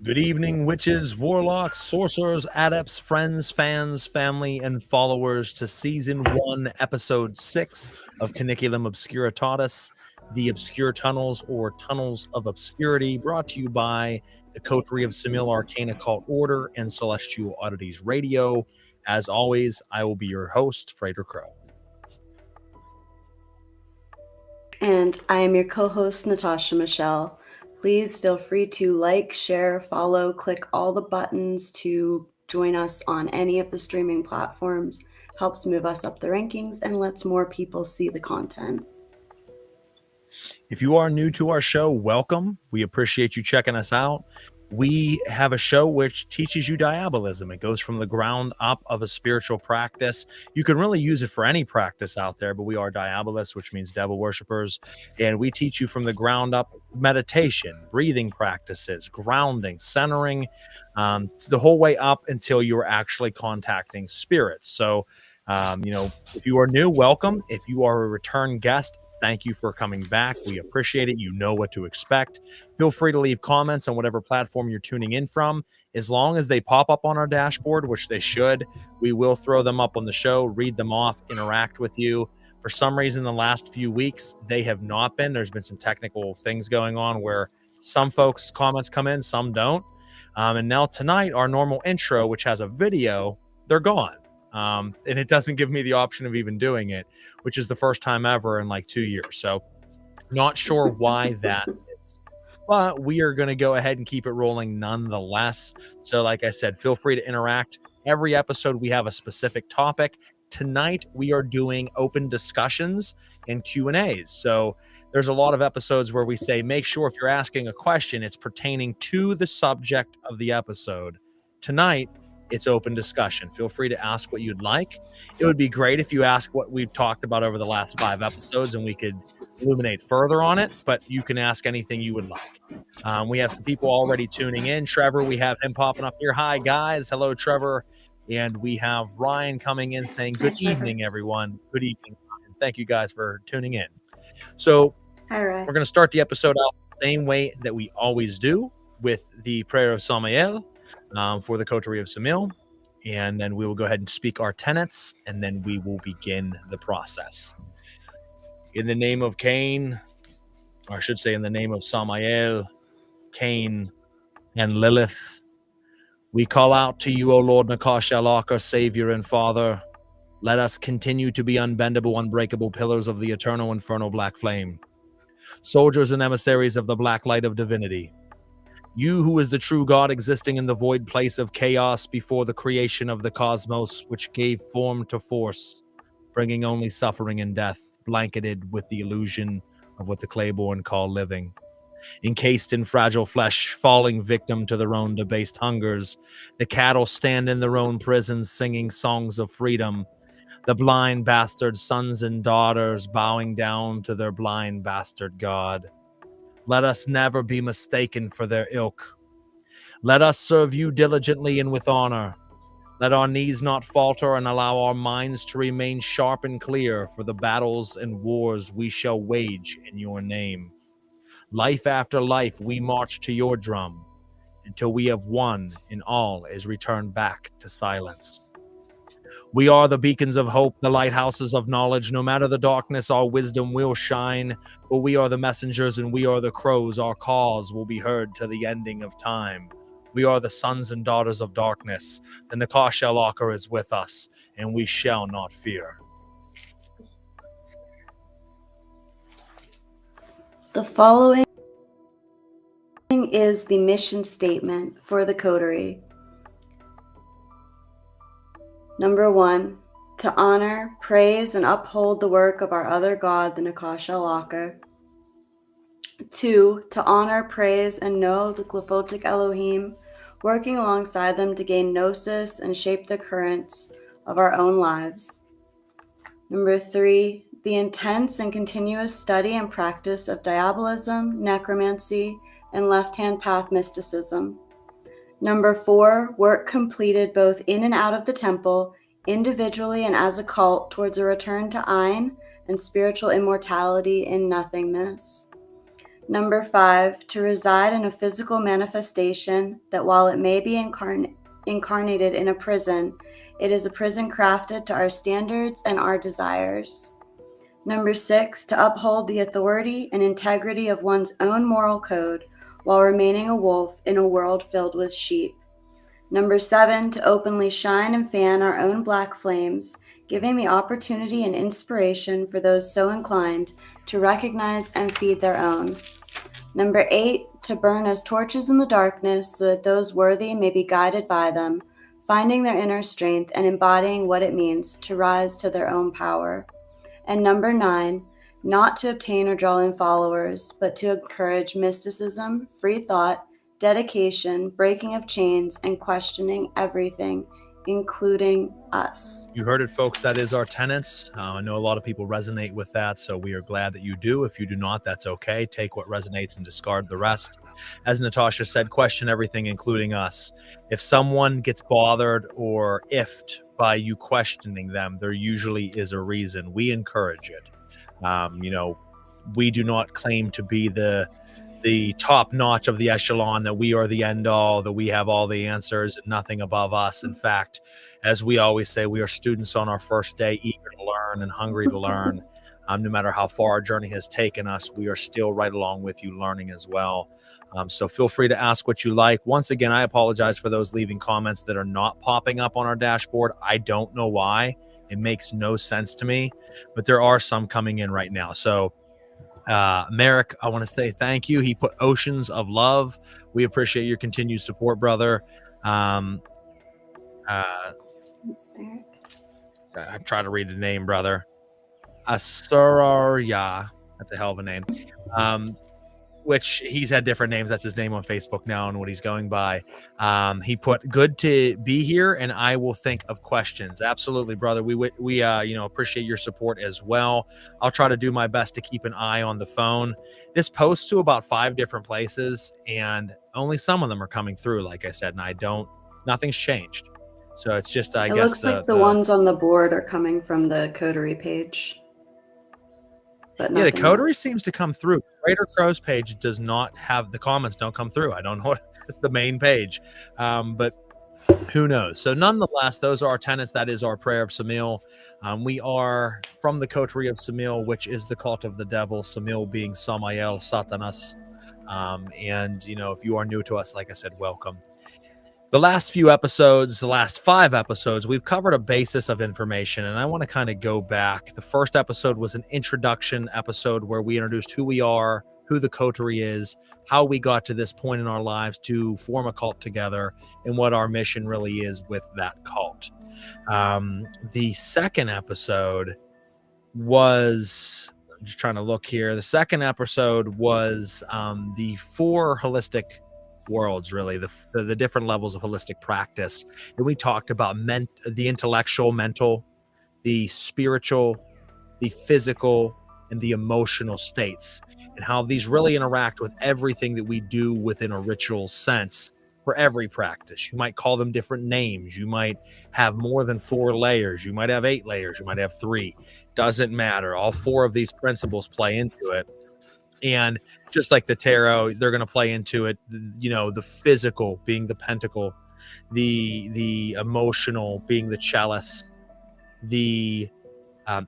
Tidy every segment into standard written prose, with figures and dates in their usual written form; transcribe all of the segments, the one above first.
Good evening, witches, warlocks, sorcerers, adepts, friends, fans, family, and followers to Season 1, Episode 6 of Cuniculum Obsuritatis, the Obscure Tunnels or Tunnels of Obscurity, brought to you by the Coterie of Samil, Arcane, Occult Order, and Celestial Oddities Radio. As always, I will be your host, Frater Crow. And I am your co-host, Natasha Michelle. Please feel free to like, share, follow, click all the buttons to join us on any of the streaming platforms. Helps move us up the rankings and lets more people see the content. If you are new to our show, welcome. We appreciate you checking us out. We have a show which teaches you diabolism. It goes from the ground up of a spiritual practice. You can really use it for any practice out there, but we are diabolists, which means devil worshippers. And we teach you from the ground up meditation, breathing practices, grounding, centering, the whole way up until you're actually contacting spirits. So, if you are new, welcome. If you are a return guest, thank you for coming back. We appreciate it. You know what to expect. Feel free to leave comments on whatever platform you're tuning in from. As long as they pop up on our dashboard, which they should, we will throw them up on the show, read them off, interact with you. For some reason, the last few weeks, they have not been. There's been some technical things going on where some folks' comments come in, some don't. And now tonight, our normal intro, which has a video, they're gone. And it doesn't give me the option of even doing it, which is the first time ever in like 2 years. So not sure why that is, but we are going to go ahead and keep it rolling nonetheless. So like I said, feel free to interact. Every episode we have a specific topic. Tonight we are doing open discussions and Q&As. So there's a lot of episodes where we say, make sure if you're asking a question, it's pertaining to the subject of the episode. Tonight, it's open discussion. Feel free to ask what you'd like. It would be great if you ask what we've talked about over the last 5 episodes and we could illuminate further on it, but you can ask anything you would like. We have some people already tuning in. Trevor, we have him popping up here. Hi, guys. Hello, Trevor. And we have Ryan coming in saying, good evening, everyone. Good evening. And thank you guys for tuning in. So Hi, Ryan. We're going to start the episode out the same way that we always do with the prayer of Samil. For the Coterie of Samil, and then we will go ahead and speak our tenets, and then we will begin the process. In the name of Cain, or I should say in the name of Samael, Cain, and Lilith, we call out to you, O Lord Nakashalak, our Savior and Father. Let us continue to be unbendable, unbreakable pillars of the eternal infernal black flame, soldiers and emissaries of the black light of divinity. You who is the true God existing in the void place of chaos before the creation of the cosmos, which gave form to force, bringing only suffering and death, blanketed with the illusion of what the Claiborne call living. Encased in fragile flesh, falling victim to their own debased hungers, the cattle stand in their own prisons singing songs of freedom, the blind bastard sons and daughters bowing down to their blind bastard God. Let us never be mistaken for their ilk. Let us serve you diligently and with honor. Let our knees not falter and allow our minds to remain sharp and clear for the battles and wars we shall wage in your name. Life after life we march to your drum until we have won and all is returned back to silence. We are the beacons of hope, the lighthouses of knowledge. No matter the darkness, our wisdom will shine. For we are the messengers and we are the crows. Our cause will be heard to the ending of time. We are the sons and daughters of darkness. The Nakashalaka is with us, and we shall not fear. The following is the mission statement for the Coterie. Number 1, to honor, praise, and uphold the work of our other God, the Nakashalaka. 2, to honor, praise, and know the Glyphotic Elohim, working alongside them to gain gnosis and shape the currents of our own lives. Number 3, the intense and continuous study and practice of diabolism, necromancy, and left-hand path mysticism. Number 4, work completed both in and out of the temple, individually and as a cult, towards a return to Ein and spiritual immortality in nothingness. Number 5, to reside in a physical manifestation that while it may be incarnated in a prison, it is a prison crafted to our standards and our desires. Number 6, to uphold the authority and integrity of one's own moral code while remaining a wolf in a world filled with sheep. Number 7, to openly shine and fan our own black flames, giving the opportunity and inspiration for those so inclined to recognize and feed their own. Number 8, to burn as torches in the darkness so that those worthy may be guided by them, finding their inner strength and embodying what it means to rise to their own power. And number 9, not to obtain or draw in followers, but to encourage mysticism, free thought, dedication, breaking of chains, and questioning everything, including us. You heard it, folks. That is our tenets. I know a lot of people resonate with that, so we are glad that you do. If you do not, that's okay. Take what resonates and discard the rest. As Natasha said, question everything, including us. If someone gets bothered or iffed by you questioning them, there usually is a reason. We encourage it. We do not claim to be the top notch of the echelon, that we are the end all, that we have all the answers, nothing above us. In fact, as we always say, we are students on our first day, eager to learn and hungry to learn. No matter how far our journey has taken us, we are still right along with you learning as well. So feel free to ask what you like. Once again, I apologize for those leaving comments that are not popping up on our dashboard. I don't know why. It makes no sense to me, but there are some coming in right now. So Merrick, I want to say thank you. He put oceans of love. We appreciate your continued support, brother. Thanks, Merrick. I try to read the name, brother. Asurarya. That's a hell of a name. Which he's had different names. That's his name on Facebook now and what he's going by. He put, good to be here, and I will think of questions. Absolutely, brother. We appreciate your support as well. I'll try to do my best to keep an eye on the phone. This posts to about 5 different places, and only some of them are coming through, like I said, and nothing's changed. So it's just, I guess. It looks like the ones on the board are coming from the Coterie page. But yeah, the Coterie seems to come through. Frater Crow's page does not have, the comments don't come through. I don't know. It's the main page. But who knows? So nonetheless, those are our tenets. That is our prayer of Samil. We are from the Coterie of Samil, which is the cult of the devil, Samil being Samael, Satanas. And, if you are new to us, like I said, welcome. The last few episodes, the last 5 episodes, we've covered a basis of information, and I want to kind of go back. The first episode was an introduction episode where we introduced who we are, who the Coterie is, how we got to this point in our lives to form a cult together, and what our mission really is with that cult. The second episode was, I'm just trying to look here. The second episode was the 4 holistic worlds, really, the different levels of holistic practice. And we talked about the intellectual, mental, the spiritual, the physical, and the emotional states, and how these really interact with everything that we do within a ritual sense for every practice. You might call them different names. You might have more than 4 layers. You might have 8 layers. You might have 3. Doesn't matter. All 4 of these principles play into it. And just like the tarot, they're going to play into it, the physical being the pentacle, the emotional being the chalice, the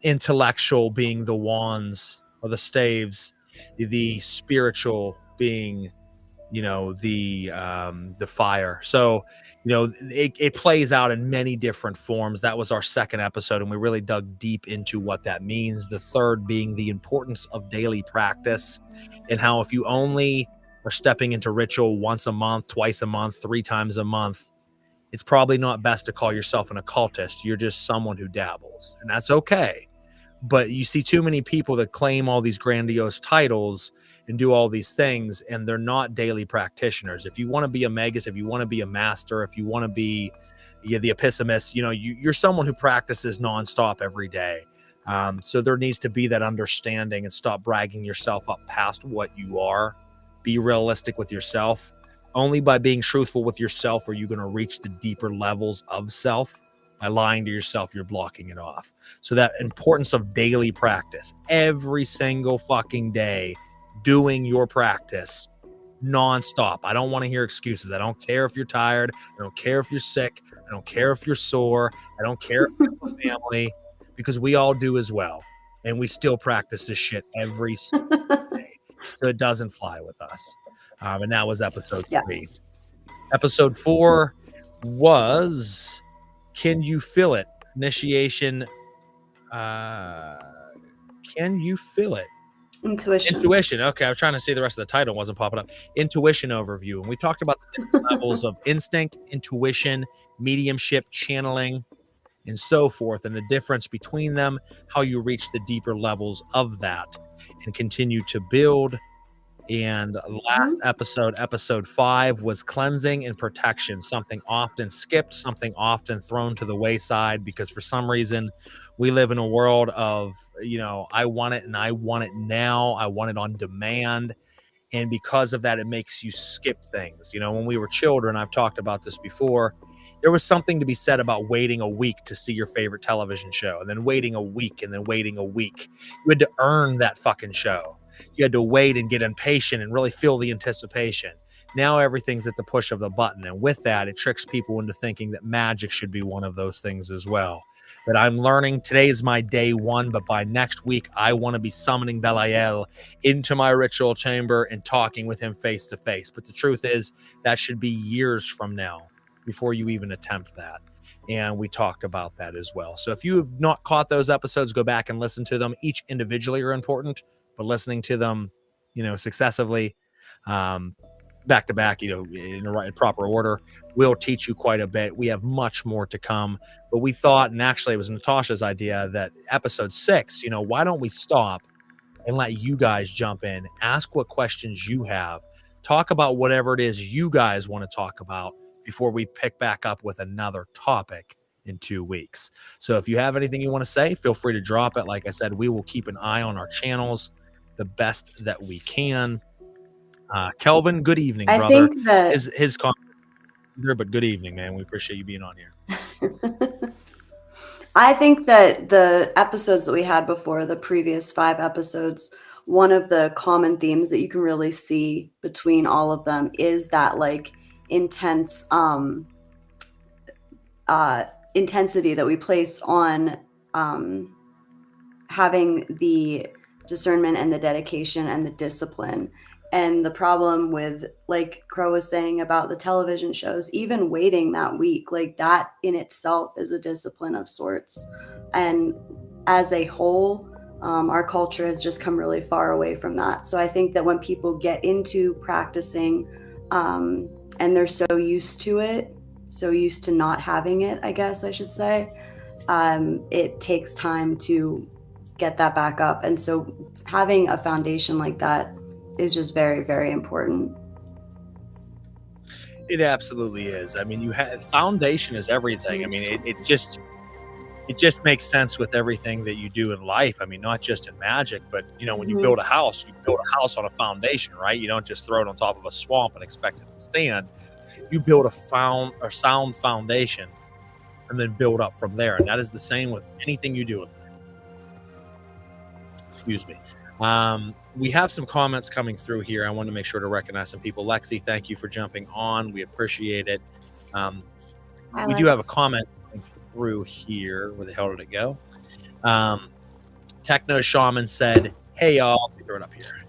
intellectual being the wands or the staves, the spiritual being, the fire. So, it plays out in many different forms. That was our second episode, and we really dug deep into what that means. The third being the importance of daily practice, and how if you only are stepping into ritual once a month, twice a month, 3 times a month, it's probably not best to call yourself an occultist. You're just someone who dabbles, and that's okay. But you see too many people that claim all these grandiose titles and do all these things, and they're not daily practitioners. If you want to be a magus, if you want to be a master, if you want to be the epistemists, you're someone who practices nonstop every day. So there needs to be that understanding, and stop bragging yourself up past what you are. Be realistic with yourself. Only by being truthful with yourself are you going to reach the deeper levels of self. By lying to yourself, you're blocking it off. So that importance of daily practice, every single fucking day, doing your practice nonstop. I don't want to hear excuses. I don't care if you're tired. I don't care if you're sick. I don't care if you're sore. I don't care if you have a family, because we all do as well. And we still practice this shit every single day. So it doesn't fly with us. And that was episode 3. Episode 4 was Can You Feel It? Initiation. Can you feel it? Intuition. Okay, I was trying to see the rest of the title, wasn't popping up. Intuition overview. And we talked about the different levels of instinct, intuition, mediumship, channeling, and so forth, and the difference between them, how you reach the deeper levels of that and continue to build. And last episode 5, was cleansing and protection, something often skipped, something often thrown to the wayside, because for some reason we live in a world of, I want it and I want it now. I want it on demand. And because of that, it makes you skip things. When we were children, I've talked about this before, there was something to be said about waiting a week to see your favorite television show, and then waiting a week, and then waiting a week. You had to earn that fucking show. You had to wait and get impatient and really feel the anticipation. Now everything's at the push of the button. And with that, it tricks people into thinking that magic should be one of those things as well. That I'm learning, today is my day 1, but by next week, I want to be summoning Belial into my ritual chamber and talking with him face to face. But the truth is, that should be years from now before you even attempt that. And we talked about that as well. So if you have not caught those episodes, go back and listen to them. Each individually are important, but listening to them, successively, back to back, in the right proper order, will teach you quite a bit. We have much more to come, but we thought, and actually it was Natasha's idea, that episode 6, why don't we stop and let you guys jump in, ask what questions you have, talk about whatever it is you guys want to talk about before we pick back up with another topic in 2 weeks. So if you have anything you want to say, feel free to drop it. Like I said, we will keep an eye on our channels the best that we can. Kelvin, good evening, brother. I think that his comment here, but good evening, man. We appreciate you being on here. I think that the episodes that we had before, the previous 5 episodes, one of the common themes that you can really see between all of them is that intense intensity that we place on having the discernment and the dedication and the discipline. And the problem with, like Crow was saying about the television shows, even waiting that week, that in itself is a discipline of sorts. And as a whole, our culture has just come really far away from that. So I think that when people get into practicing, and they're so used to it, so used to not having it, I guess I should say, it takes time to get that back up. And so having a foundation like that is just very, very important. It absolutely is. I mean, foundation is everything. I mean, it just makes sense with everything that you do in life. I mean, not just in magic, but when you build a house on a foundation, right? You don't just throw it on top of a swamp and expect it to stand. You build a sound foundation and then build up from there. And that is the same with anything you do. Excuse me. We have some comments coming through here. I want to make sure to recognize some people. Lexi, thank you for jumping on. We appreciate it. We do have a comment through here. Where the hell did it go? Techno Shaman said, hey, y'all. Let me throw it up here.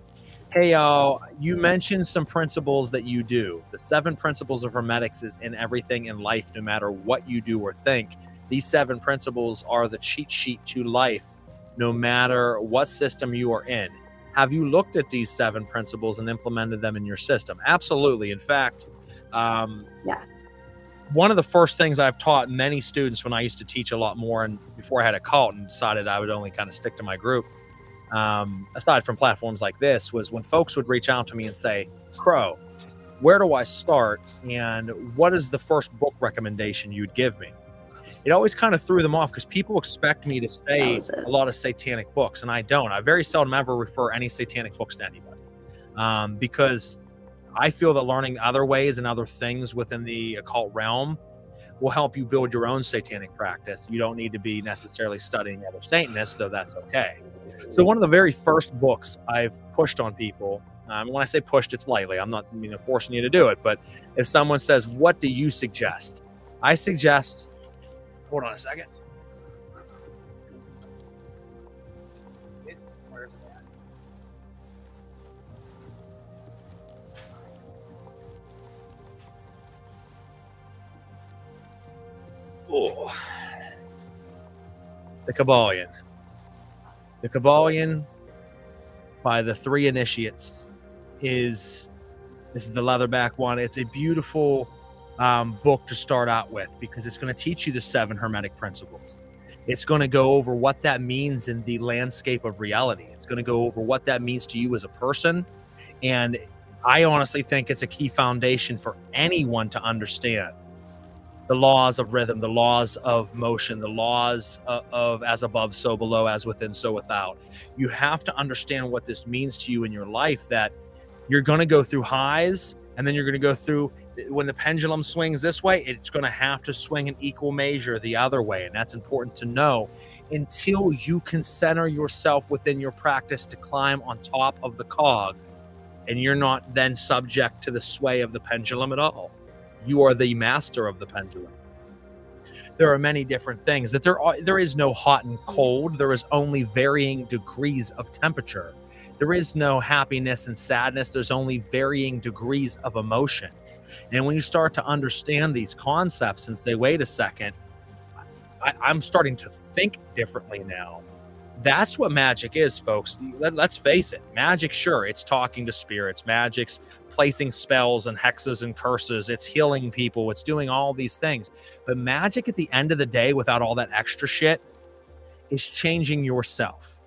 Hey, y'all. You mentioned some principles that you do. The 7 principles of Hermetics is in everything in life, no matter what you do or think. These 7 principles are the cheat sheet to life, no matter what system you are in. Have you looked at these 7 principles and implemented them in your system? Absolutely. In fact, one of the first things I've taught many students when I used to teach a lot more, and before I had Occult and decided I would only kind of stick to my group, aside from platforms like this, was when folks would reach out to me and say, Crow, where do I start? And what is the first book recommendation you'd give me? It always kind of threw them off because people expect me to say a lot of satanic books, and I don't. I very seldom ever refer any satanic books to anybody, because I feel that learning other ways and other things within the occult realm will help you build your own satanic practice. You don't need to be necessarily studying other Satanists, though that's okay. So one of the very first books I've pushed on people, when I say pushed, it's lightly. I'm not forcing you to do it. But if someone says, what do you suggest? I suggest, hold on a second. Where is it at? Oh, the Kabbalion. The Kabbalion by the Three Initiates this is the leatherback one. It's a beautiful book to start out with because it's going to teach you the 7 Hermetic principles. It's going to go over what that means in the landscape of reality. It's going to go over what that means to you as a person. And I honestly think it's a key foundation for anyone to understand the laws of rhythm, the laws of motion, the laws of as above, so below, as within, so without. You have to understand what this means to you in your life, that you're going to go through highs, and then you're going to go through, when the pendulum swings this way, it's going to have to swing in equal measure the other way. And that's important to know until you can center yourself within your practice to climb on top of the cog, and you're not then subject to the sway of the pendulum at all. You are the master of the pendulum. There are many different things that there is no hot and cold. There is only varying degrees of temperature. There is no happiness and sadness. There's only varying degrees of emotion. And when you start to understand these concepts and say, wait a second, I'm starting to think differently now. That's what magic is, folks. Let's face it. Magic, sure, it's talking to spirits. Magic's placing spells and hexes and curses. It's healing people. It's doing all these things. But magic, at the end of the day, without all that extra shit, is changing yourself.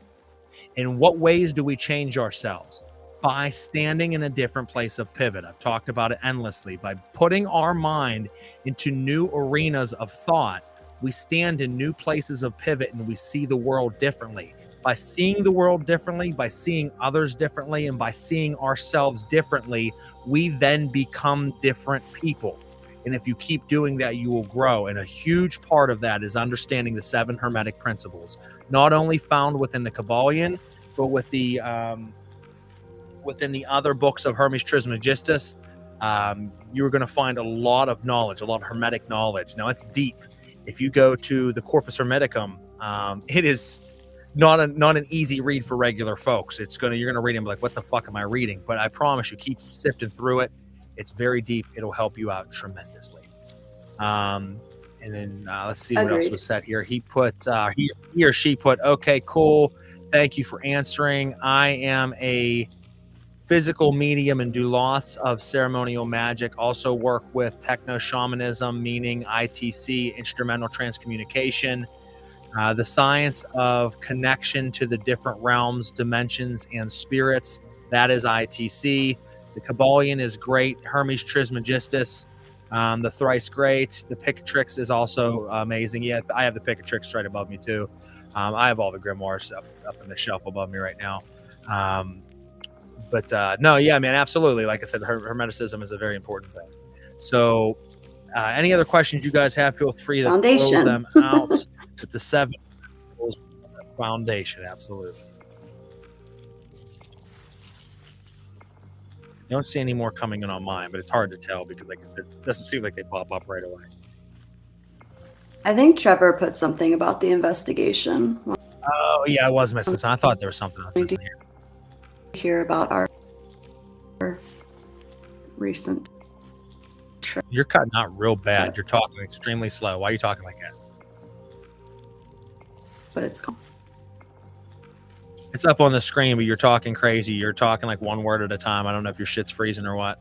In what ways do we change ourselves? By standing in a different place of pivot. I've talked about it endlessly. By putting our mind into new arenas of thought, we stand in new places of pivot and we see the world differently. By seeing the world differently, by seeing others differently, and by seeing ourselves differently, we then become different people. And if you keep doing that, you will grow. And a huge part of that is understanding the 7 Hermetic principles, not only found within the Kabbalion, but with the within the other books of Hermes Trismegistus. You're going to find a lot of knowledge, a lot of Hermetic knowledge. Now, it's deep. If you go to the Corpus Hermeticum, it is not an easy read for regular folks. You're gonna read them like, what the fuck am I reading? But I promise you, keep sifting through it. It's very deep. It'll help you out tremendously. And then let's see what else was said here. He or she put, okay, cool. Thank you for answering. I am a physical medium and do lots of ceremonial magic. Also work with techno shamanism, meaning ITC, instrumental transcommunication, the science of connection to the different realms, dimensions, and spirits. That is ITC. The Kabbalion is great. Hermes Trismegistus, the Thrice Great. The Picatrix is also amazing. Yeah, I have the Picatrix right above me too. I have all the grimoires up in the shelf above me right now. But no, yeah, man, absolutely. Like I said, Hermeticism is a very important thing. So any other questions you guys have, feel free to throw them out with the 7 foundation. Absolutely. I don't see any more coming in on mine, but it's hard to tell because, like I said, it doesn't seem like they pop up right away. I think Trevor put something about the investigation. Oh, yeah, I was missing something. I thought there was something else missing here. Hear about our recent trip. You're cutting out real bad. You're talking extremely slow. Why are you talking like that? But it's cool. It's up on the screen, but you're talking crazy. You're talking like one word at a time. I don't know if your shit's freezing or what.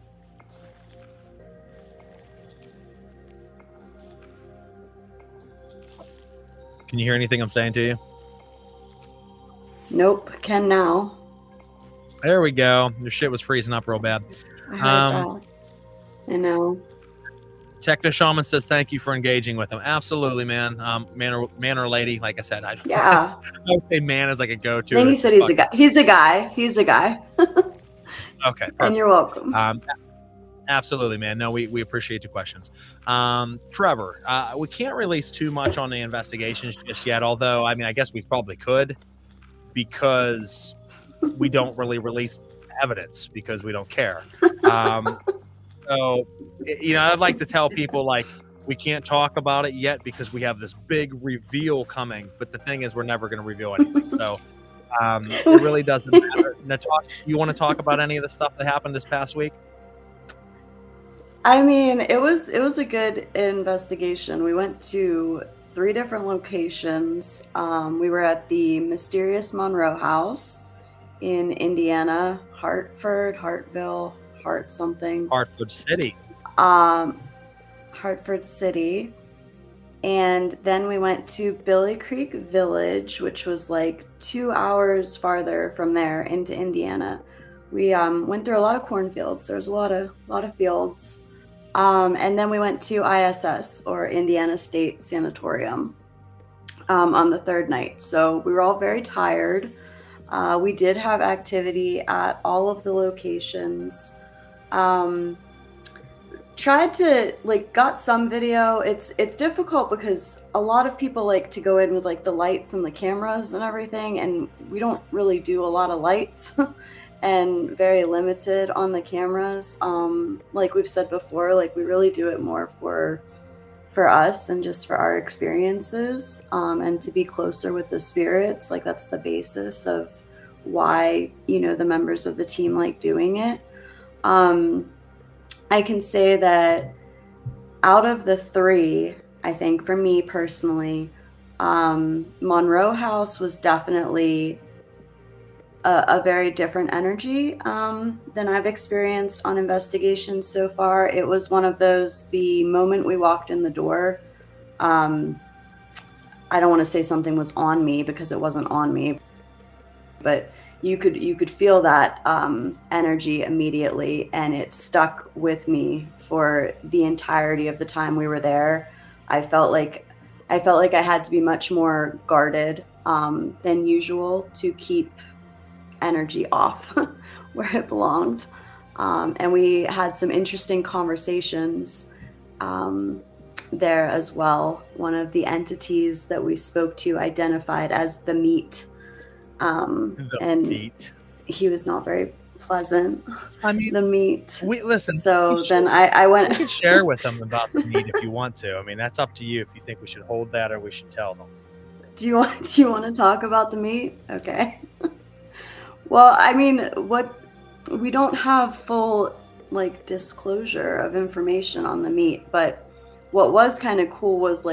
Can you hear anything I'm saying to you? Nope. Can now. There we go. Your shit was freezing up real bad. I heard that. I know. Techno Shaman says thank you for engaging with him. Absolutely, man. Man or lady, like I said, I would say man is like a go-to. I think he said he's a guy. He's a guy. Okay, perfect. And you're welcome. Absolutely, man. No, we appreciate the questions. Trevor, we can't release too much on the investigations just yet, although, I mean, I guess we probably could, because we don't really release evidence because we don't care. So, I'd like to tell people, like, we can't talk about it yet because we have this big reveal coming. But the thing is, we're never going to reveal anything. So it really doesn't matter. Natasha, you want to talk about any of the stuff that happened this past week? I mean, it was a good investigation. We went to 3 different locations. We were at the mysterious Monroe House in Indiana, Hartville, something. Hartford City. Hartford City. And then we went to Billy Creek Village, which was like 2 hours farther from there into Indiana. We went through a lot of cornfields. There was a lot of fields. And then we went to ISS, or Indiana State Sanatorium, on the 3rd night. So we were all very tired. We did have activity at all of the locations. Tried to, got some video. It's difficult because a lot of people like to go in with the lights and the cameras and everything, and we don't really do a lot of lights and very limited on the cameras. Like we've said before, we really do it more for us and just for our experiences, and to be closer with the spirits. That's the basis of why the members of the team like doing it. I can say that out of the 3, I think for me personally, Monroe House was definitely a very different energy than I've experienced on investigations so far. It was one of those, the moment we walked in the door, I don't want to say something was on me because it wasn't on me, but you could feel that energy immediately, and it stuck with me for the entirety of the time we were there. I felt like I had to be much more guarded than usual to keep energy off where it belonged. And we had some interesting conversations there as well. One of the entities that we spoke to identified as the meat. Meat. He was not very pleasant. I mean, the meat. Listen. So then I went. You can share with them about the meat if you want to. I mean, that's up to you if you think we should hold that or we should tell them. Do you want to talk about the meat? Okay. Well, I mean, we don't have full disclosure of information on the meat, but what was kind of cool was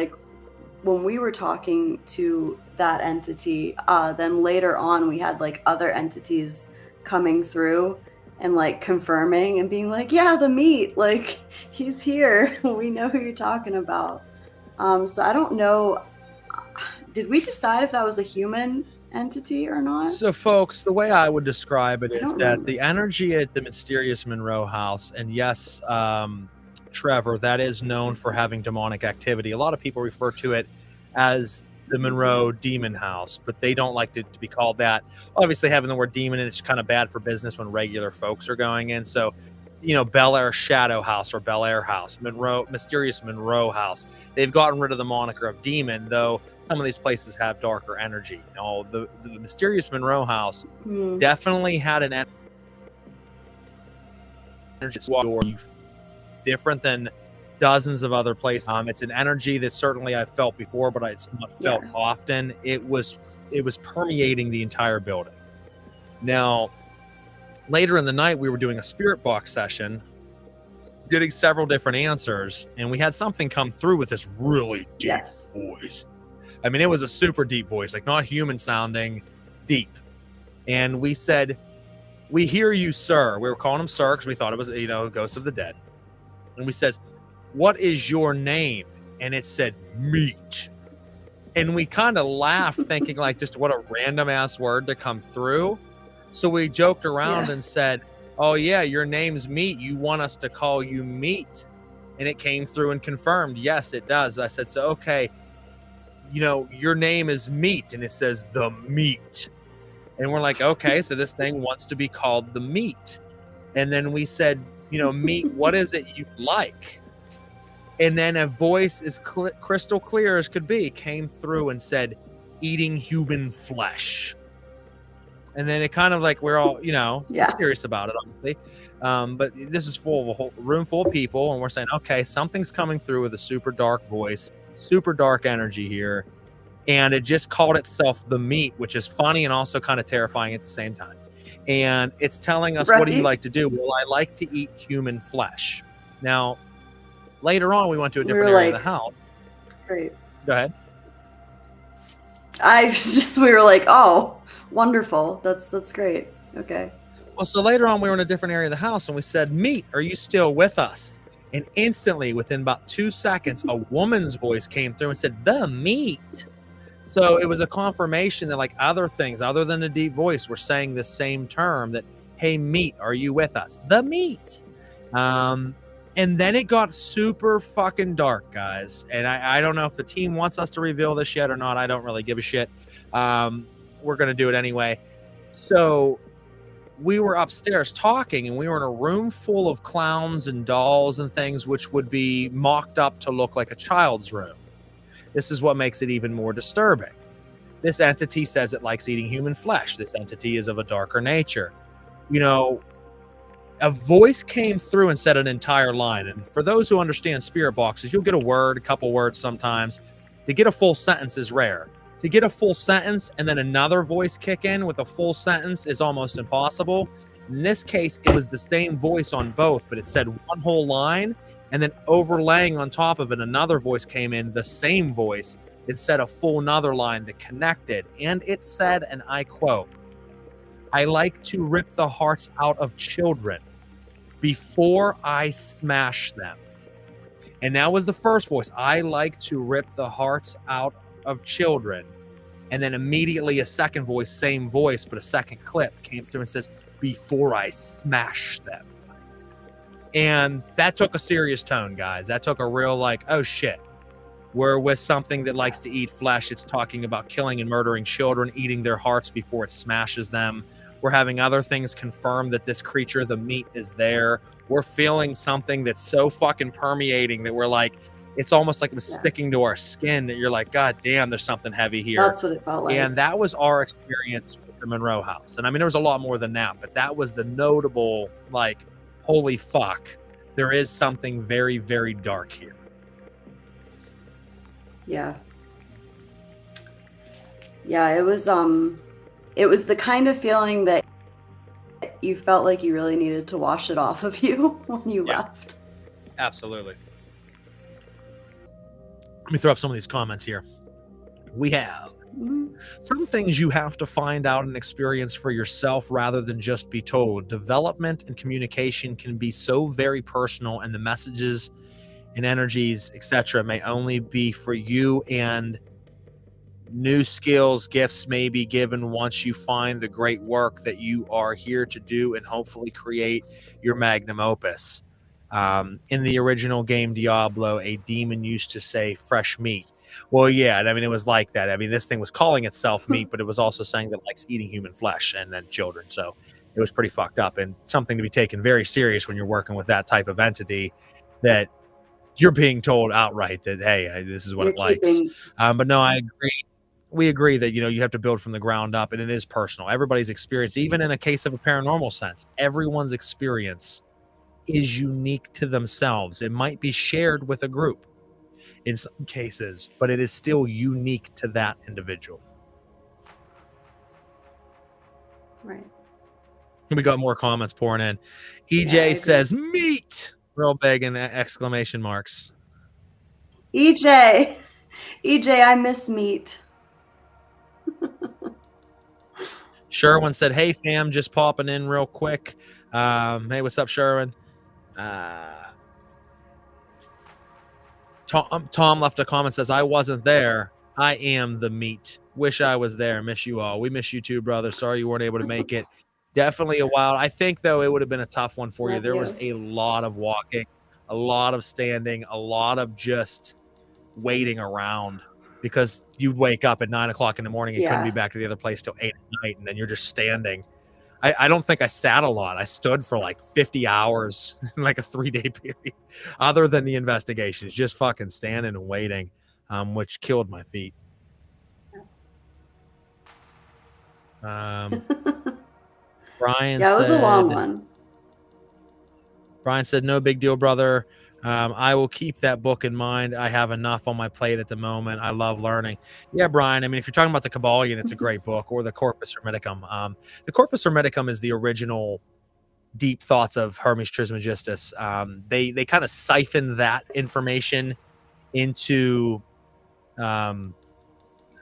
when we were talking to that entity, then later on we had other entities coming through and confirming and being yeah, the meat, he's here. We know who you're talking about. So I don't know, did we decide if that was a human entity or not? So folks, the way I would describe it is that the energy at the mysterious Monroe House, and yes, Trevor, that is known for having demonic activity. A lot of people refer to it as the Monroe Demon House, but they don't like to be called that. Obviously, having the word demon in it's kind of bad for business when regular folks are going in. So, Bel Air Shadow House or Bel Air House, Mysterious Monroe House. They've gotten rid of the moniker of demon, though some of these places have darker energy. The Mysterious Monroe House definitely had an energy different than dozens of other places. It's an energy that certainly I've felt before, but it's not felt often. It was permeating the entire building. Now, later in the night, we were doing a spirit box session, getting several different answers, and we had something come through with this really deep voice. I mean, it was a super deep voice, not human sounding, deep. And we said, "We hear you, sir." We were calling him sir because we thought it was, Ghost of the Dead. And we says, "What is your name?" And it said meat. And we kind of laughed, thinking just what a random ass word to come through. So we joked around and said, "Oh yeah, your name's Meat. You want us to call you Meat?" And it came through and confirmed, yes, it does. I said, "So okay, your name is Meat," and it says the Meat. And we're like, okay, so this thing wants to be called the Meat. And then we said, meat, what is it you like? And then a voice as crystal clear as could be came through and said, eating human flesh. And then it kind of like we're all, serious about it, obviously. But this is full of a whole room full of people, and we're saying, okay, something's coming through with a super dark voice, super dark energy here. And it just called itself the meat, which is funny and also kind of terrifying at the same time. And it's telling us, what do you like to do? Well, I like to eat human flesh. Now, later on, we went to a different area of the house. Great. Go ahead. We were like, oh, wonderful. That's great. Okay. Well, so later on, we were in a different area of the house, and we said, meat, are you still with us? And instantly, within about 2 seconds, a woman's voice came through and said, the meat. So it was a confirmation that like other things other than a deep voice were saying the same term, that, hey, meat, are you with us? The meat. And then it got super fucking dark, guys. And I don't know if the team wants us to reveal this yet or not. I don't really give a shit. We're going to do it anyway. So we were upstairs talking, and we were in a room full of clowns and dolls and things, which would be mocked up to look like a child's room. This is what makes it even more disturbing. This entity says it likes eating human flesh. This entity is of a darker nature. A voice came through and said an entire line. And for those who understand spirit boxes, you'll get a word, a couple words sometimes. To get a full sentence is rare. To get a full sentence and then another voice kick in with a full sentence is almost impossible. In this case, it was the same voice on both, but it said one whole line, and then overlaying on top of it, another voice came in, the same voice. It said a full another line that connected. And it said, and I quote, I like to rip the hearts out of children before I smash them. And that was the first voice. I like to rip the hearts out of children. And then immediately a second voice, same voice, but a second clip came through and says, before I smash them. And that took a serious tone, guys. That took a real like, oh shit. We're with something that likes to eat flesh. It's talking about killing and murdering children, eating their hearts before it smashes them. We're having other things confirm that this creature, the meat, is there. We're feeling something that's so fucking permeating that we're like, it's almost like it was sticking to our skin, that you're like, God damn, there's something heavy here. That's what it felt like. And that was our experience with the Monroe house. And I mean, there was a lot more than that, but that was the notable, like, holy fuck, there is something very, very dark here. Yeah. Yeah, it was the kind of feeling that you felt like you really needed to wash it off of you when you left. Absolutely. Let me throw up some of these comments here. We have some things you have to find out and experience for yourself rather than just be told. Development and communication can be so very personal, and the messages and energies, etc., may only be for you, and new skills, gifts may be given once you find the great work that you are here to do and hopefully create your magnum opus. In the original game Diablo, a demon used to say fresh meat. Well, yeah, I mean, it was like that. I mean, this thing was calling itself meat, but it was also saying that it likes eating human flesh and then children. So it was pretty fucked up, and something to be taken very serious when you're working with that type of entity, that you're being told outright that, hey, this is what it likes. But no, I agree. We agree that, you have to build from the ground up, and it is personal. Everybody's experience, even in a case of a paranormal sense, everyone's experience is unique to themselves. It might be shared with a group in some cases, but it is still unique to that individual. Right. We got more comments pouring in. EJ says, meat! Real big and exclamation marks. EJ, I miss meat. Sherwin said, hey, fam, just popping in real quick. Hey, what's up, Sherwin? Tom left a comment, says, I wasn't there. I am the meat. Wish I was there. Miss you all. We miss you too, brother. Sorry you weren't able to make it. Definitely a while. I think, though, it would have been a tough one for you. There was a lot of walking, a lot of standing, a lot of just waiting around, because you'd wake up at 9 o'clock in the morning and couldn't be back to the other place till 8 at night, and then you're just standing. I don't think I sat a lot. I stood for like 50 hours in like a 3-day period, other than the investigations, just fucking standing and waiting, which killed my feet. Brian Yeah, it was a long said, one. Brian said, no big deal, brother. I will keep that book in mind. I have enough on my plate at the moment. I love learning. Yeah, Brian. I mean, if you're talking about the Kabbalion, it's a great book, or the Corpus Hermeticum. The Corpus Hermeticum is the original deep thoughts of Hermes Trismegistus. They kind of siphon that information into the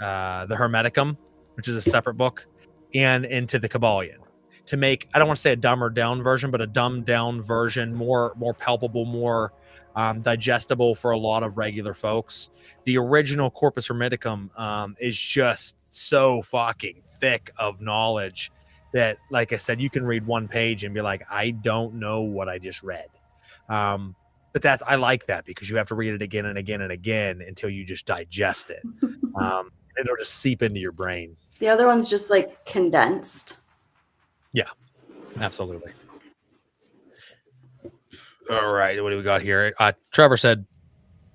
Hermeticum, which is a separate book, and into the Kabbalion, to make, I don't want to say a dumbed down version, but a dumbed down version, more palpable, more digestible for a lot of regular folks. The original Corpus Hermeticum is just so fucking thick of knowledge that, like I said, you can read one page and be like, I don't know what I just read. But I like that, because you have to read it again and again and again until you just digest it. It'll just seep into your brain. The other one's just like condensed. Yeah, absolutely. All right, what do we got here? Trevor said,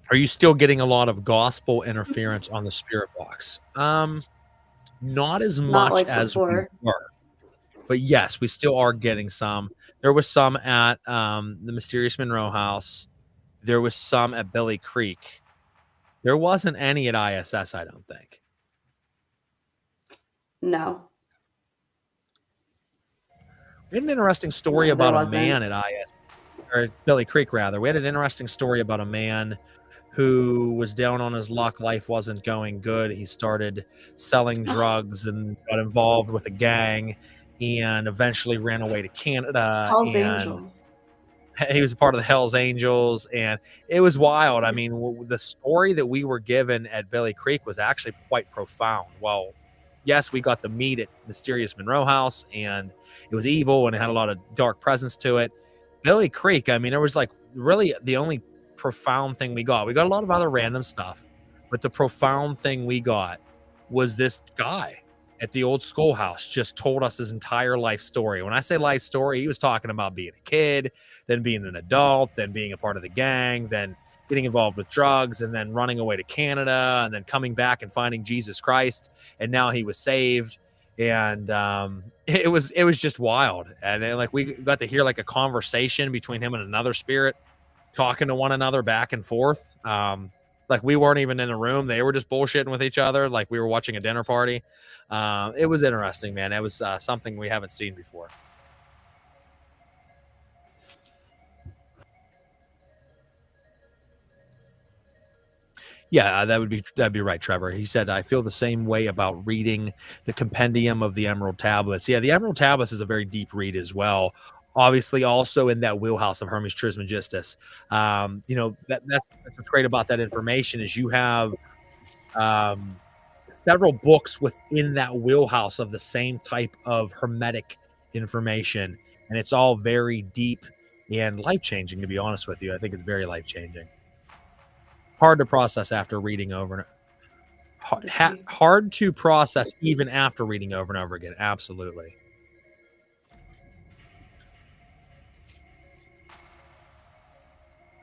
are you still getting a lot of gospel interference on the spirit box? Not as much like as before. we were, but yes, we still are getting some. There was some at the Mysterious Monroe House. There was some at Billy Creek. There wasn't any at ISS, I don't think. No. We had an interesting story about a man at ISS, or Billy Creek, rather. We had an interesting story about a man who was down on his luck. Life wasn't going good. He started selling drugs and got involved with a gang, and eventually ran away to Canada. Hells Angels. He was a part of the Hells Angels, and it was wild. I mean, the story that we were given at Billy Creek was actually quite profound. Well, yes, we got to meet at Mysterious Monroe House, and it was evil and it had a lot of dark presence to it. Billy Creek, I mean, it was like really the only profound thing we got. We got a lot of other random stuff, but the profound thing we got was this guy at the old schoolhouse just told us his entire life story. When I say life story, he was talking about being a kid, then being an adult, then being a part of the gang, then getting involved with drugs, and then running away to Canada, and then coming back and finding Jesus Christ, and now he was saved. And it was just wild. And then, like, we got to hear like a conversation between him and another spirit talking to one another back and forth. Like, we weren't even in the room. They were just bullshitting with each other. Like, we were watching a dinner party. It was interesting, man. It was something we haven't seen before. Yeah, that'd be right, Trevor. He said, I feel the same way about reading the Compendium of the Emerald Tablets. Yeah, the Emerald Tablets is a very deep read as well. Obviously, also in that wheelhouse of Hermes Trismegistus. You know, that's what's great about that information is you have several books within that wheelhouse of the same type of hermetic information, and it's all very deep and life-changing, to be honest with you. I think it's very life-changing. Hard to process after reading over and hard to process even after reading over and over again. Absolutely.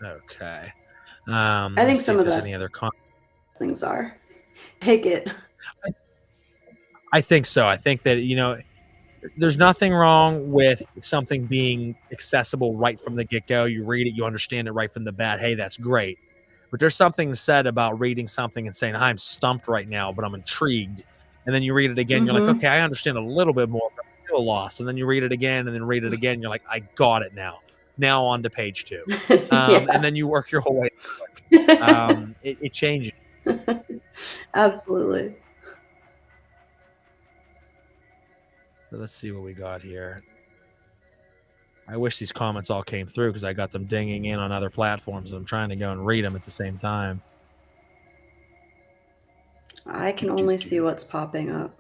Okay. I think some of those any other things are. Take it. I think so. I think that, you know, there's nothing wrong with something being accessible right from the get-go. You read it, you understand it right from the bat. Hey, that's great. But there's something said about reading something and saying, I'm stumped right now, but I'm intrigued. And then you read it again, you're like, okay, I understand a little bit more, but I'm still lost. And then you read it again and then read it again. You're like, I got it now. Now on to page 2. And then you work your whole way. It changes. Absolutely. So let's see what we got here. I wish these comments all came through because I got them dinging in on other platforms. I'm trying to go and read them at the same time. I can only see what's popping up.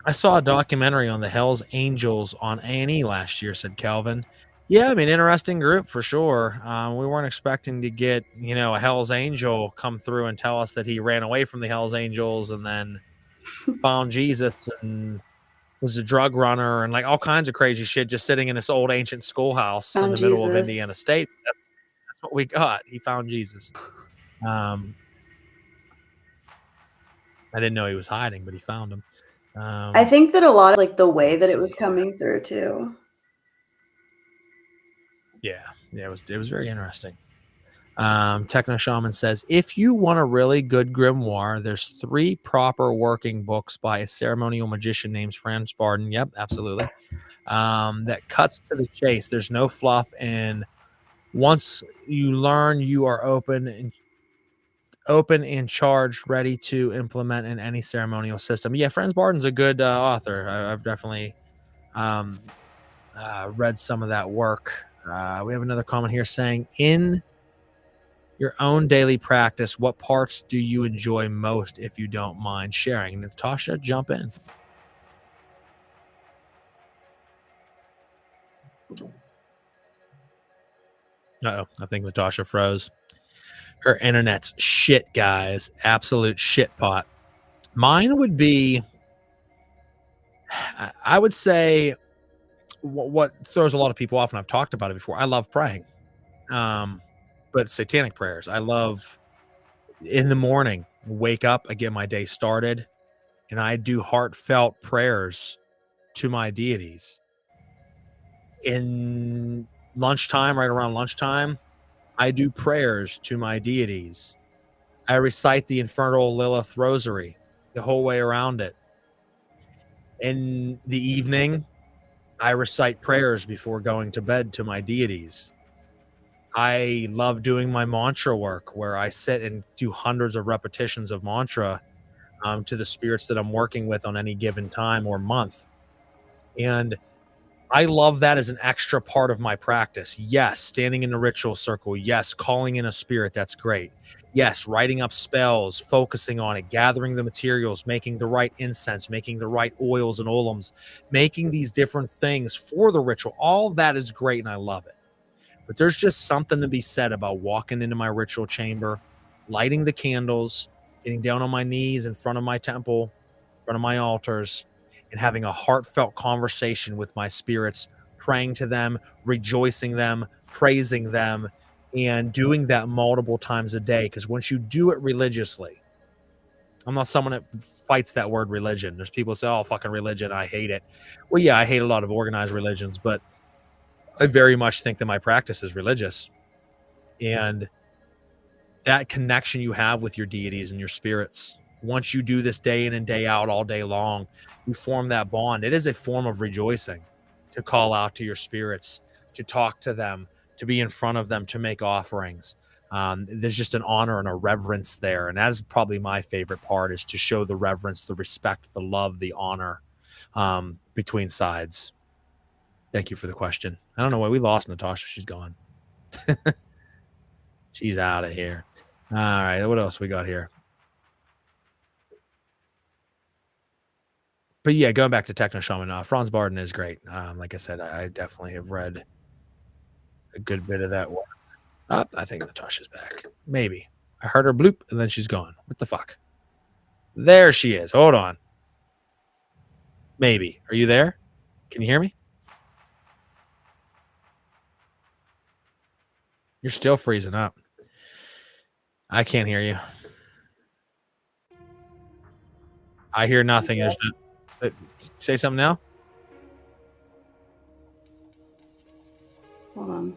I saw a documentary on the Hells Angels on A&E last year, said Calvin. Yeah, I mean, interesting group for sure. We weren't expecting to get, you know, a Hells Angel come through and tell us that he ran away from the Hells Angels and then found Jesus and was a drug runner and like all kinds of crazy shit, just sitting in this old ancient schoolhouse in Found the middle of Jesus. Indiana State. That's what we got. He found Jesus. I didn't know he was hiding, but he found him. I think that a lot of like the way let's that it was see. coming through too. Yeah, it was very interesting. Techno Shaman says, if you want a really good grimoire, there's 3 proper working books by a ceremonial magician named Franz Barden. Yep, absolutely. That cuts to the chase. There's no fluff, and once you learn, you are open and charged, ready to implement in any ceremonial system. Yeah, Franz Barden's a good author. I've definitely read some of that work. We have another comment here saying, in your own daily practice, what parts do you enjoy most, if you don't mind sharing? Natasha, jump in. Uh-oh, I think Natasha froze. Her internet's shit, guys. Absolute shit pot. Mine would be, I would say, what throws a lot of people off, and I've talked about it before. I love praying, but satanic prayers. I love in the morning, wake up, I get my day started, and I do heartfelt prayers to my deities. In lunchtime, right around lunchtime, I do prayers to my deities. I recite the Infernal Lilith Rosary the whole way around it. In the evening, I recite prayers before going to bed to my deities. I love doing my mantra work where I sit and do hundreds of repetitions of mantra to the spirits that I'm working with on any given time or month. And I love that as an extra part of my practice. Yes, standing in the ritual circle. Yes, calling in a spirit. That's great. Yes, writing up spells, focusing on it, gathering the materials, making the right incense, making the right oils and olums, making these different things for the ritual. All that is great and I love it. But there's just something to be said about walking into my ritual chamber, lighting the candles, getting down on my knees in front of my temple, in front of my altars, and having a heartfelt conversation with my spirits, praying to them, rejoicing them, praising them, and doing that multiple times a day. Because once you do it religiously, I'm not someone that fights that word religion. There's people who say, oh, fucking religion, I hate it. Well, yeah, I hate a lot of organized religions, but I very much think that my practice is religious. And that connection you have with your deities and your spirits, once you do this day in and day out, all day long, you form that bond. It is a form of rejoicing to call out to your spirits, to talk to them, to be in front of them, to make offerings. There's just an honor and a reverence there. And that is probably my favorite part, is to show the reverence, the respect, the love, the honor between sides. Thank you for the question. I don't know why we lost Natasha. She's gone. She's out of here. All right. What else we got here? But yeah, going back to Techno Shaman, Franz Barden is great. Like I said, I definitely have read a good bit of that work. I think Natasha's back. Maybe. I heard her bloop and then she's gone. What the fuck? There she is. Hold on. Maybe. Are you there? Can you hear me? You're still freezing up. I can't hear you. I hear nothing. There's no, say something now. Hold on.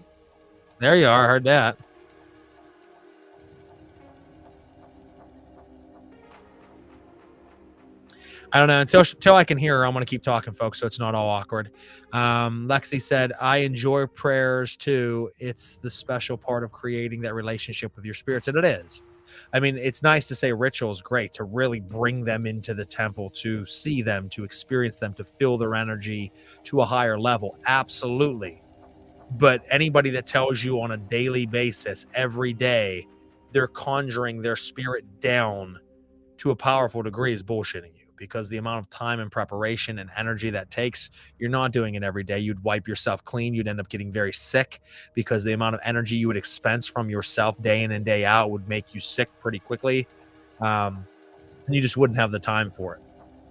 There you are. I heard that. I don't know. Until I can hear her, I'm going to keep talking, folks, so it's not all awkward. Lexi said, I enjoy prayers too. It's the special part of creating that relationship with your spirits, and it is. I mean, it's nice to say ritual is great, to really bring them into the temple, to see them, to experience them, to feel their energy to a higher level. Absolutely. But anybody that tells you on a daily basis, every day, they're conjuring their spirit down to a powerful degree is bullshitting you, because the amount of time and preparation and energy that takes, you're not doing it every day. You'd wipe yourself clean. You'd end up getting very sick, because the amount of energy you would expense from yourself day in and day out would make you sick pretty quickly. And you just wouldn't have the time for it.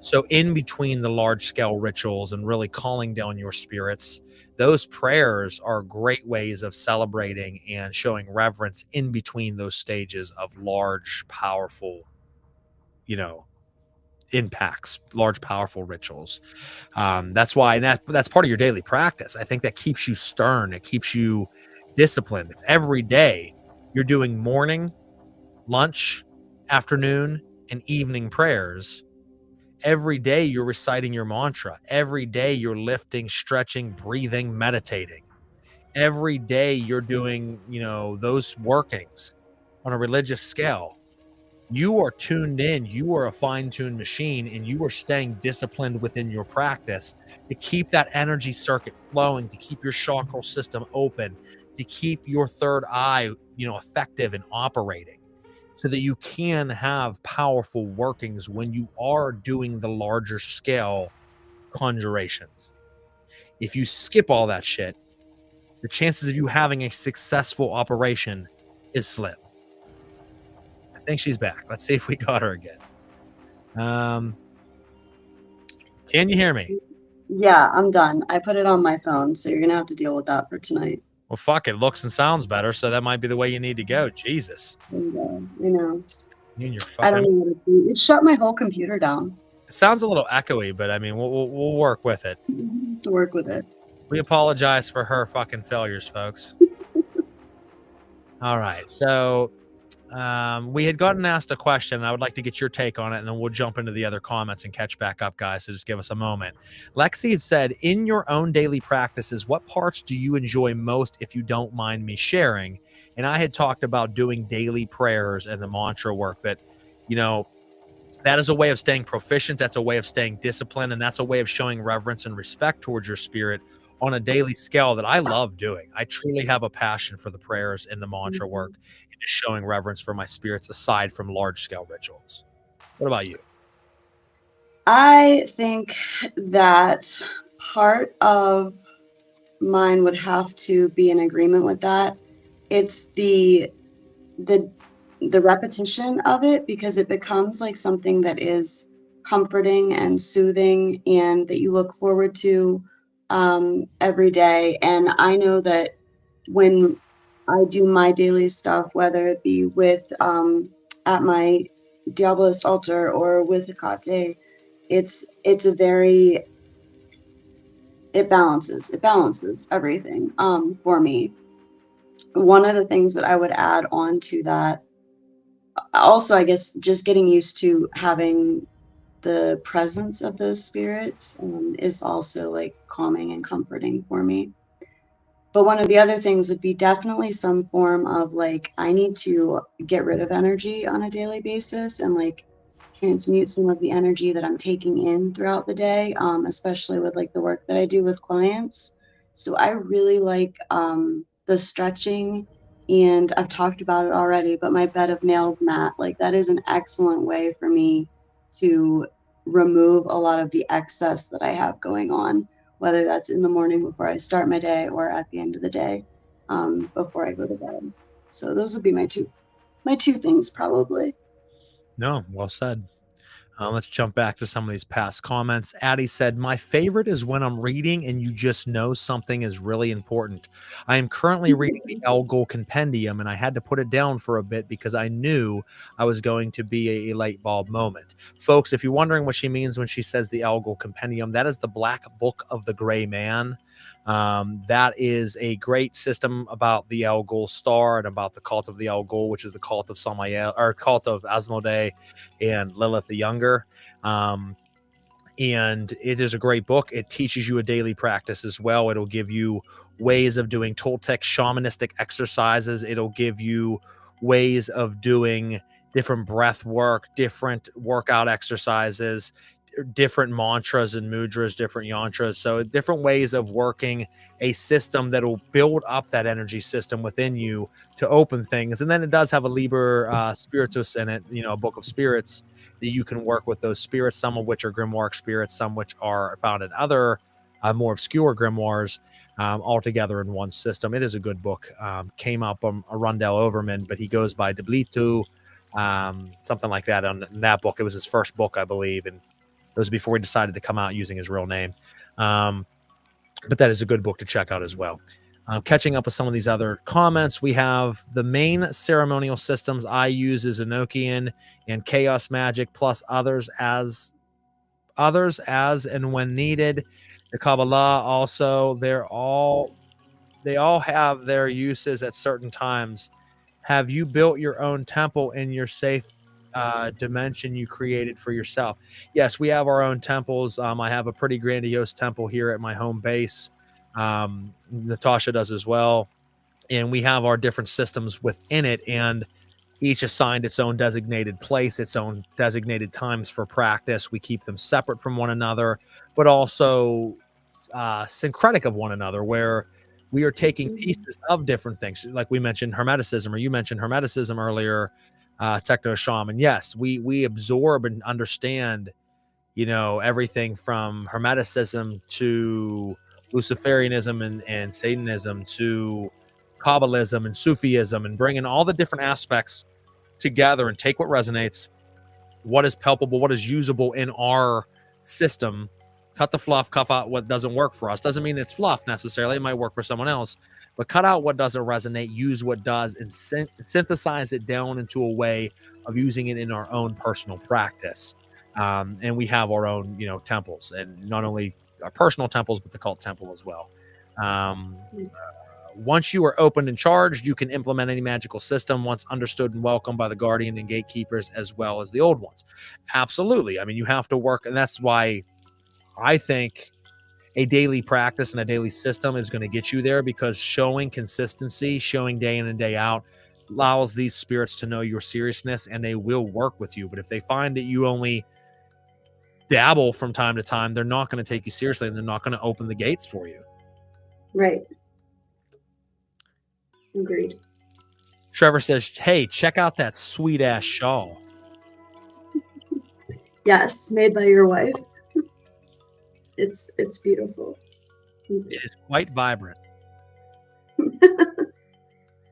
So in between the large scale rituals and really calling down your spirits, those prayers are great ways of celebrating and showing reverence in between those stages of large, powerful, impacts, large, powerful rituals. That's why that's part of your daily practice. I think that keeps you stern. It keeps you disciplined. If every day you're doing morning, lunch, afternoon, and evening prayers, every day you're reciting your mantra. Every day you're lifting, stretching, breathing, meditating. Every day you're doing, those workings on a religious scale. You are tuned in, you are a fine-tuned machine, and you are staying disciplined within your practice to keep that energy circuit flowing, to keep your chakral system open, to keep your third eye, effective and operating, so that you can have powerful workings when you are doing the larger scale conjurations. If you skip all that shit, the chances of you having a successful operation is slim. I think she's back. Let's see if we got her again. Can you hear me? Yeah, I'm done. I put it on my phone, so you're gonna have to deal with that for tonight. Well, fuck, it looks and sounds better, so that might be the way you need to go. Jesus. And, you know, You and your I don't fucking... know what to do. It shut my whole computer down. It sounds a little echoey, but I mean, we'll work with it. To work with it. We apologize for her fucking failures, folks. All right, so we had gotten asked a question, and I would like to get your take on it, and then we'll jump into the other comments and catch back up, guys. So just give us a moment. Lexi had said, in your own daily practices, what parts do you enjoy most, if you don't mind me sharing? And I had talked about doing daily prayers and the mantra work that, that is a way of staying proficient. That's a way of staying disciplined. And that's a way of showing reverence and respect towards your spirit on a daily scale that I love doing. I truly have a passion for the prayers and the mantra work and just showing reverence for my spirits aside from large scale rituals. What about you? I think that part of mine would have to be in agreement with that. It's the repetition of it, because it becomes like something that is comforting and soothing and that you look forward to every day. And I know that when I do my daily stuff, whether it be with at my Diabolist altar or with a Coterie, it's a very, it balances everything for me. One of the things that I would add on to that, also, I guess, just getting used to having the presence of those spirits is also like calming and comforting for me. But one of the other things would be definitely some form of like, I need to get rid of energy on a daily basis and like transmute some of the energy that I'm taking in throughout the day, especially with like the work that I do with clients. So I really like the stretching, and I've talked about it already, but my bed of nails mat, like that is an excellent way for me to remove a lot of the excess that I have going on, whether that's in the morning before I start my day or at the end of the day before I go to bed. So those would be my two things probably. No, well said. Let's jump back to some of these past comments. Addie said, my favorite is when I'm reading and you just know something is really important. I am currently reading the Elgol Compendium, and I had to put it down for a bit because I knew I was going to be a light bulb moment. Folks, if you're wondering what she means when she says the Elgol Compendium, that is the Black Book of the Gray Man. That is a great system about the Elgol star and about the cult of the Elgol, which is the cult of Samael, or cult of Asmodee and Lilith the Younger. And it is a great book. It teaches you a daily practice as well. It'll give you ways of doing Toltec shamanistic exercises. It'll give you ways of doing different breath work, different workout exercises, different mantras and mudras, different yantras. So different ways of working a system that will build up that energy system within you to open things. And then it does have a Liber Spiritus in it, a book of spirits that you can work with those spirits, some of which are grimoire spirits, some which are found in other more obscure grimoires, all together in one system. It is a good book. Came up on Arundel Overman, but he goes by Deblitu, something like that on that book. It was his first book, I believe, and was before he decided to come out using his real name. But that is a good book to check out as well. Catching up with some of these other comments, we have the main ceremonial systems I use is Enochian and Chaos Magic, plus others as and when needed. The Kabbalah also, they all have their uses at certain times. Have you built your own temple in your safe dimension you created for yourself? Yes, we have our own temples. I have a pretty grandiose temple here at my home base. Natasha does as well. And we have our different systems within it, and each assigned its own designated place, its own designated times for practice. We keep them separate from one another, but also syncretic of one another, where we are taking pieces of different things. Like we mentioned Hermeticism, or you mentioned Hermeticism earlier, Techno Shaman. Yes, we absorb and understand, everything from Hermeticism to Luciferianism and Satanism to Kabbalism and Sufism, and bringing all the different aspects together and take what resonates, what is palpable, what is usable in our system, cut the fluff, cut out what doesn't work for us. Doesn't mean it's fluff necessarily. It might work for someone else, but cut out what doesn't resonate, use what does, and synthesize it down into a way of using it in our own personal practice. And we have our own, temples, and not only our personal temples, but the cult temple as well. Once you are opened and charged, you can implement any magical system once understood and welcomed by the guardian and gatekeepers, as well as the old ones. Absolutely. I mean, you have to work, and that's why I think a daily practice and a daily system is going to get you there, because showing consistency, showing day in and day out, allows these spirits to know your seriousness, and they will work with you. But if they find that you only dabble from time to time, they're not going to take you seriously, and they're not going to open the gates for you. Right. Agreed. Trevor says, hey, check out that sweet ass shawl. Yes, made by your wife. It's beautiful. It is quite vibrant.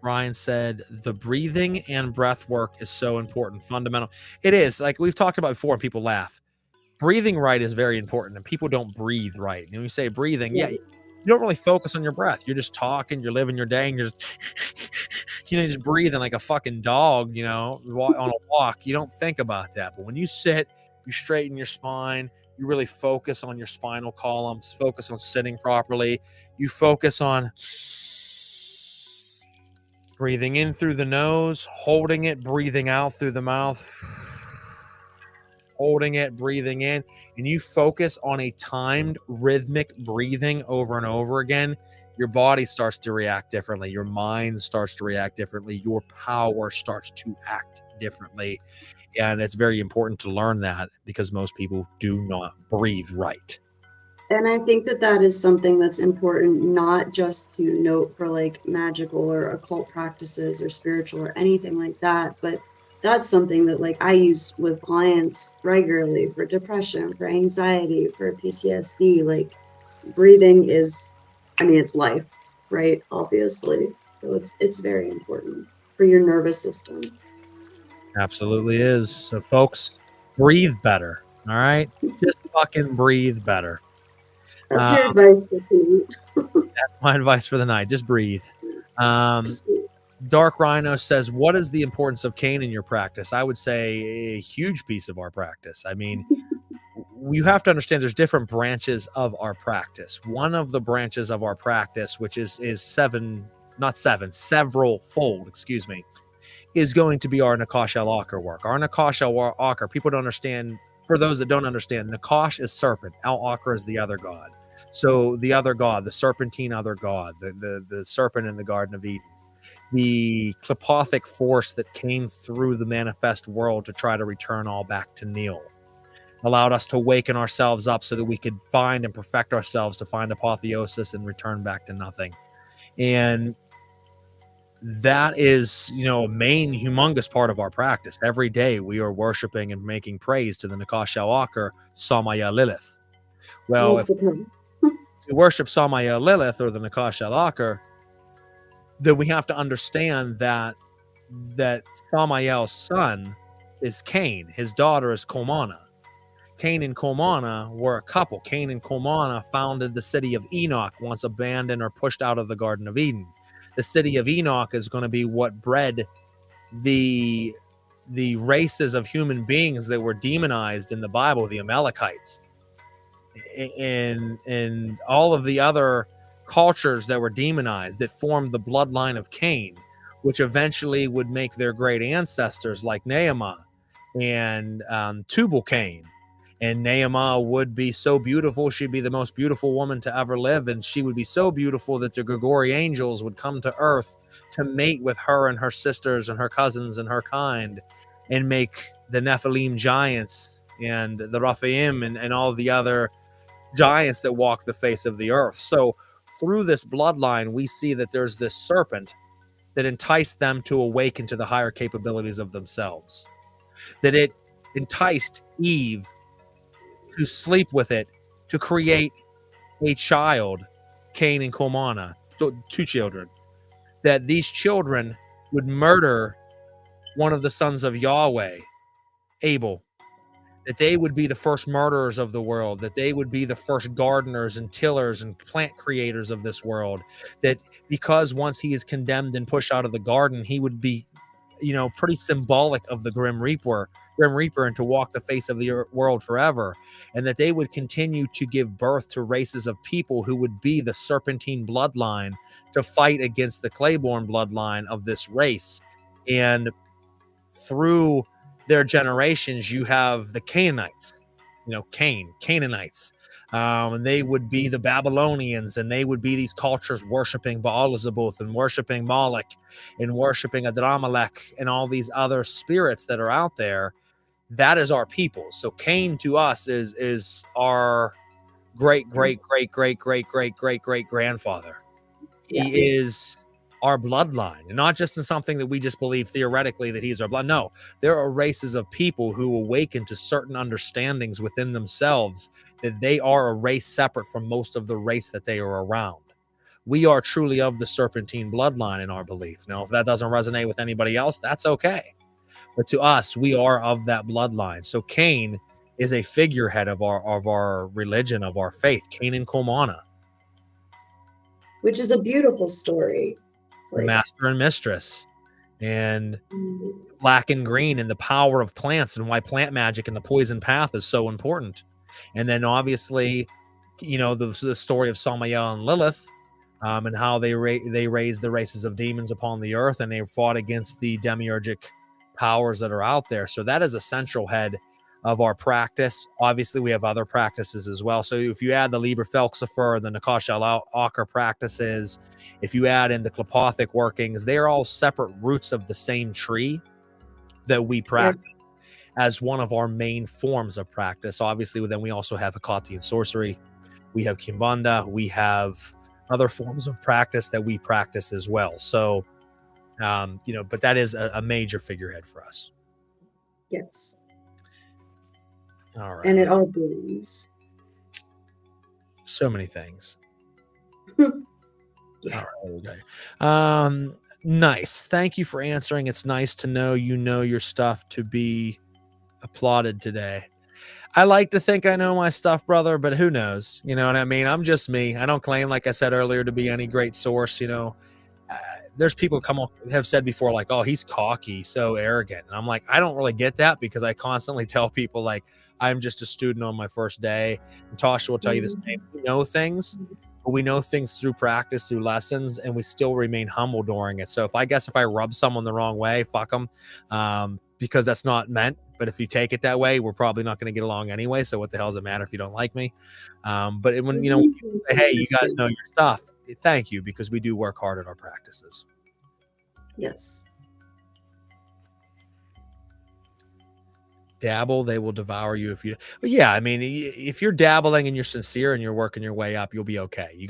Ryan said, the breathing and breath work is so important, fundamental. It is. Like we've talked about before, and people laugh. Breathing right is very important, and people don't breathe right. And when you say breathing, you don't really focus on your breath. You're just talking, you're living your day, and you're just, just breathing like a fucking dog, on a walk. You don't think about that. But when you sit, you straighten your spine, you really focus on your spinal columns, focus on sitting properly. You focus on breathing in through the nose, holding it, breathing out through the mouth, holding it, breathing in, and you focus on a timed rhythmic breathing over and over again, your body starts to react differently. Your mind starts to react differently. Your power starts to act differently. And it's very important to learn that, because most people do not breathe right. And I think that is something that's important, not just to note for like magical or occult practices or spiritual or anything like that, but that's something that like I use with clients regularly for depression, for anxiety, for PTSD. Like breathing is, it's life, right? Obviously. So it's very important for your nervous system. Absolutely is. So folks, breathe better. All right. Just fucking breathe better. That's your advice for tonight. That's my advice for the night. Just breathe. Dark Rhino says, what is the importance of Cain in your practice? I would say a huge piece of our practice. I mean, you have to understand there's different branches of our practice. One of the branches of our practice, which is several fold, is going to be our Nakash al-Akar work. Our Nakash al-Akar, people don't understand. For those that don't understand, Nakash is serpent. Al-Akar is the other god. So the other god, the serpentine other god, the serpent in the Garden of Eden, the Klepothic force that came through the manifest world to try to return all back to Nil, allowed us to waken ourselves up so that we could find and perfect ourselves to find apotheosis and return back to nothing. And that is, a main humongous part of our practice. Every day we are worshiping and making praise to the Nakash al-Akar, Samaya Lilith. Well, if we worship Samaya Lilith or the Nakash al-Akar, then we have to understand that Samael's son is Cain, his daughter is Komana. Cain and Comana were a couple. Cain and Comana founded the city of Enoch, once abandoned or pushed out of the Garden of Eden. The city of Enoch is going to be what bred the races of human beings that were demonized in the Bible, the Amalekites, and all of the other cultures that were demonized that formed the bloodline of Cain, which eventually would make their great ancestors like Naamah and Tubal-Cain. And Naamah would be so beautiful, she'd be the most beautiful woman to ever live, and she would be so beautiful that the Grigori angels would come to earth to mate with her and her sisters and her cousins and her kind, and make the Nephilim giants and the Raphaim and all the other giants that walk the face of the earth. So through this bloodline, we see that there's this serpent that enticed them to awaken to the higher capabilities of themselves, that it enticed Eve to sleep with it, to create a child, Cain and Comana, two children, that these children would murder one of the sons of Yahweh, Abel, that they would be the first murderers of the world, that they would be the first gardeners and tillers and plant creators of this world, that because once he is condemned and pushed out of the garden, he would be, pretty symbolic of the Grim Reaper, and to walk the face of the world forever, and that they would continue to give birth to races of people who would be the serpentine bloodline to fight against the Claiborne bloodline of this race. And through their generations, you have the Canaanites, Canaanites, and they would be the Babylonians, and they would be these cultures worshiping Baal-zebub and worshiping Moloch and worshiping Adramelech and all these other spirits that are out there. That is our people. So Cain to us is our great grandfather. He is our bloodline, and not just in something that we just believe theoretically that he's our blood. No, there are races of people who awaken to certain understandings within themselves that they are a race separate from most of the race that they are around. We are truly of the serpentine bloodline in our belief. Now, if that doesn't resonate with anybody else, that's okay. But to us, we are of that bloodline. So Cain is a figurehead of our religion, of our faith. Cain and Comana, which is a beautiful story. Master and mistress, and black and green, and the power of plants, and why plant magic and the poison path is so important. And then obviously, the story of Samael and Lilith, and how they raised the races of demons upon the earth, and they fought against the demiurgic powers that are out there. So that is a central head of our practice. Obviously, we have other practices as well. So if you add the Liber Felxifer, the Nakash Ocker practices, if you add in the Klipothic workings, they are all separate roots of the same tree that we practice as one of our main forms of practice. Obviously, then we also have Hecatian sorcery. We have Kimbanda. We have other forms of practice that we practice as well. So, but that is a major figurehead for us. Yes. All right. And it all blends. So many things. Yeah. All right, okay. Nice. Thank you for answering. It's nice to know you know your stuff to be applauded today. I like to think I know my stuff, brother, but who knows? You know what I mean? I'm just me. I don't claim, like I said earlier, to be any great source. There's people have said before, like, oh, he's cocky, so arrogant. And I'm like, I don't really get that, because I constantly tell people, like, I'm just a student on my first day. Natasha will tell you the same. We know things, but we know things through practice, through lessons, and we still remain humble during it. So if I rub someone the wrong way, fuck them, because that's not meant. But if you take it that way, we're probably not going to get along anyway. So what the hell does it matter if you don't like me? But when people say, hey, you guys know your stuff, thank you, because we do work hard at our practices. Yes. Dabble, they will devour you. If you're dabbling and you're sincere and you're working your way up, you'll be okay. You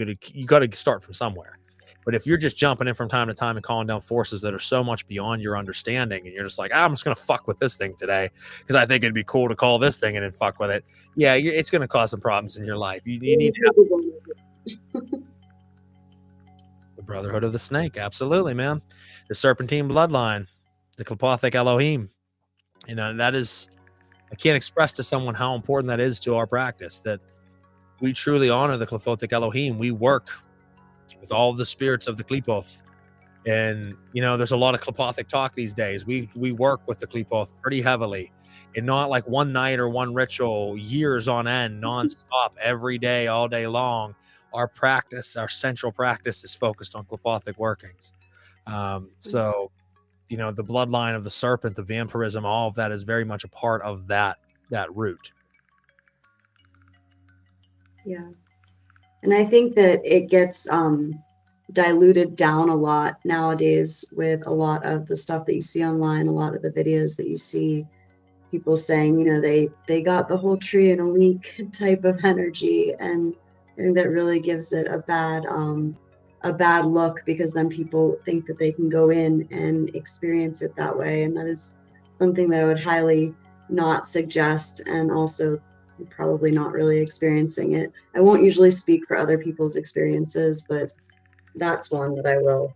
got to start from somewhere. But if you're just jumping in from time to time and calling down forces that are so much beyond your understanding, and you're just like, I'm just going to fuck with this thing today because I think it'd be cool to call this thing and then fuck with it. Yeah, it's going to cause some problems in your life. You need to have the Brotherhood of the Snake. Absolutely, man. The Serpentine Bloodline, the Klipothic Elohim. That is I can't express to someone how important that is to our practice, that we truly honor the Qliphothic Elohim. We work with all the spirits of the Qlipoth. And, you know, there's a lot of Qliphothic talk these days. We work with the Qlipoth pretty heavily, and not like one night or one ritual, years on end, nonstop, every day, all day long. Our practice, our central practice, is focused on Qliphothic workings. So, you know, the bloodline of the serpent, the vampirism, all of that is very much a part of that root. Yeah. And I think that it gets diluted down a lot nowadays with a lot of the stuff that you see online, a lot of the videos that you see people saying, you know, they got the whole tree in a week type of energy. And I think that really gives it a bad look, because then people think that they can go in and experience it that way. And that is something that I would highly not suggest, and also probably not really experiencing it. I won't usually speak for other people's experiences, but that's one that I will.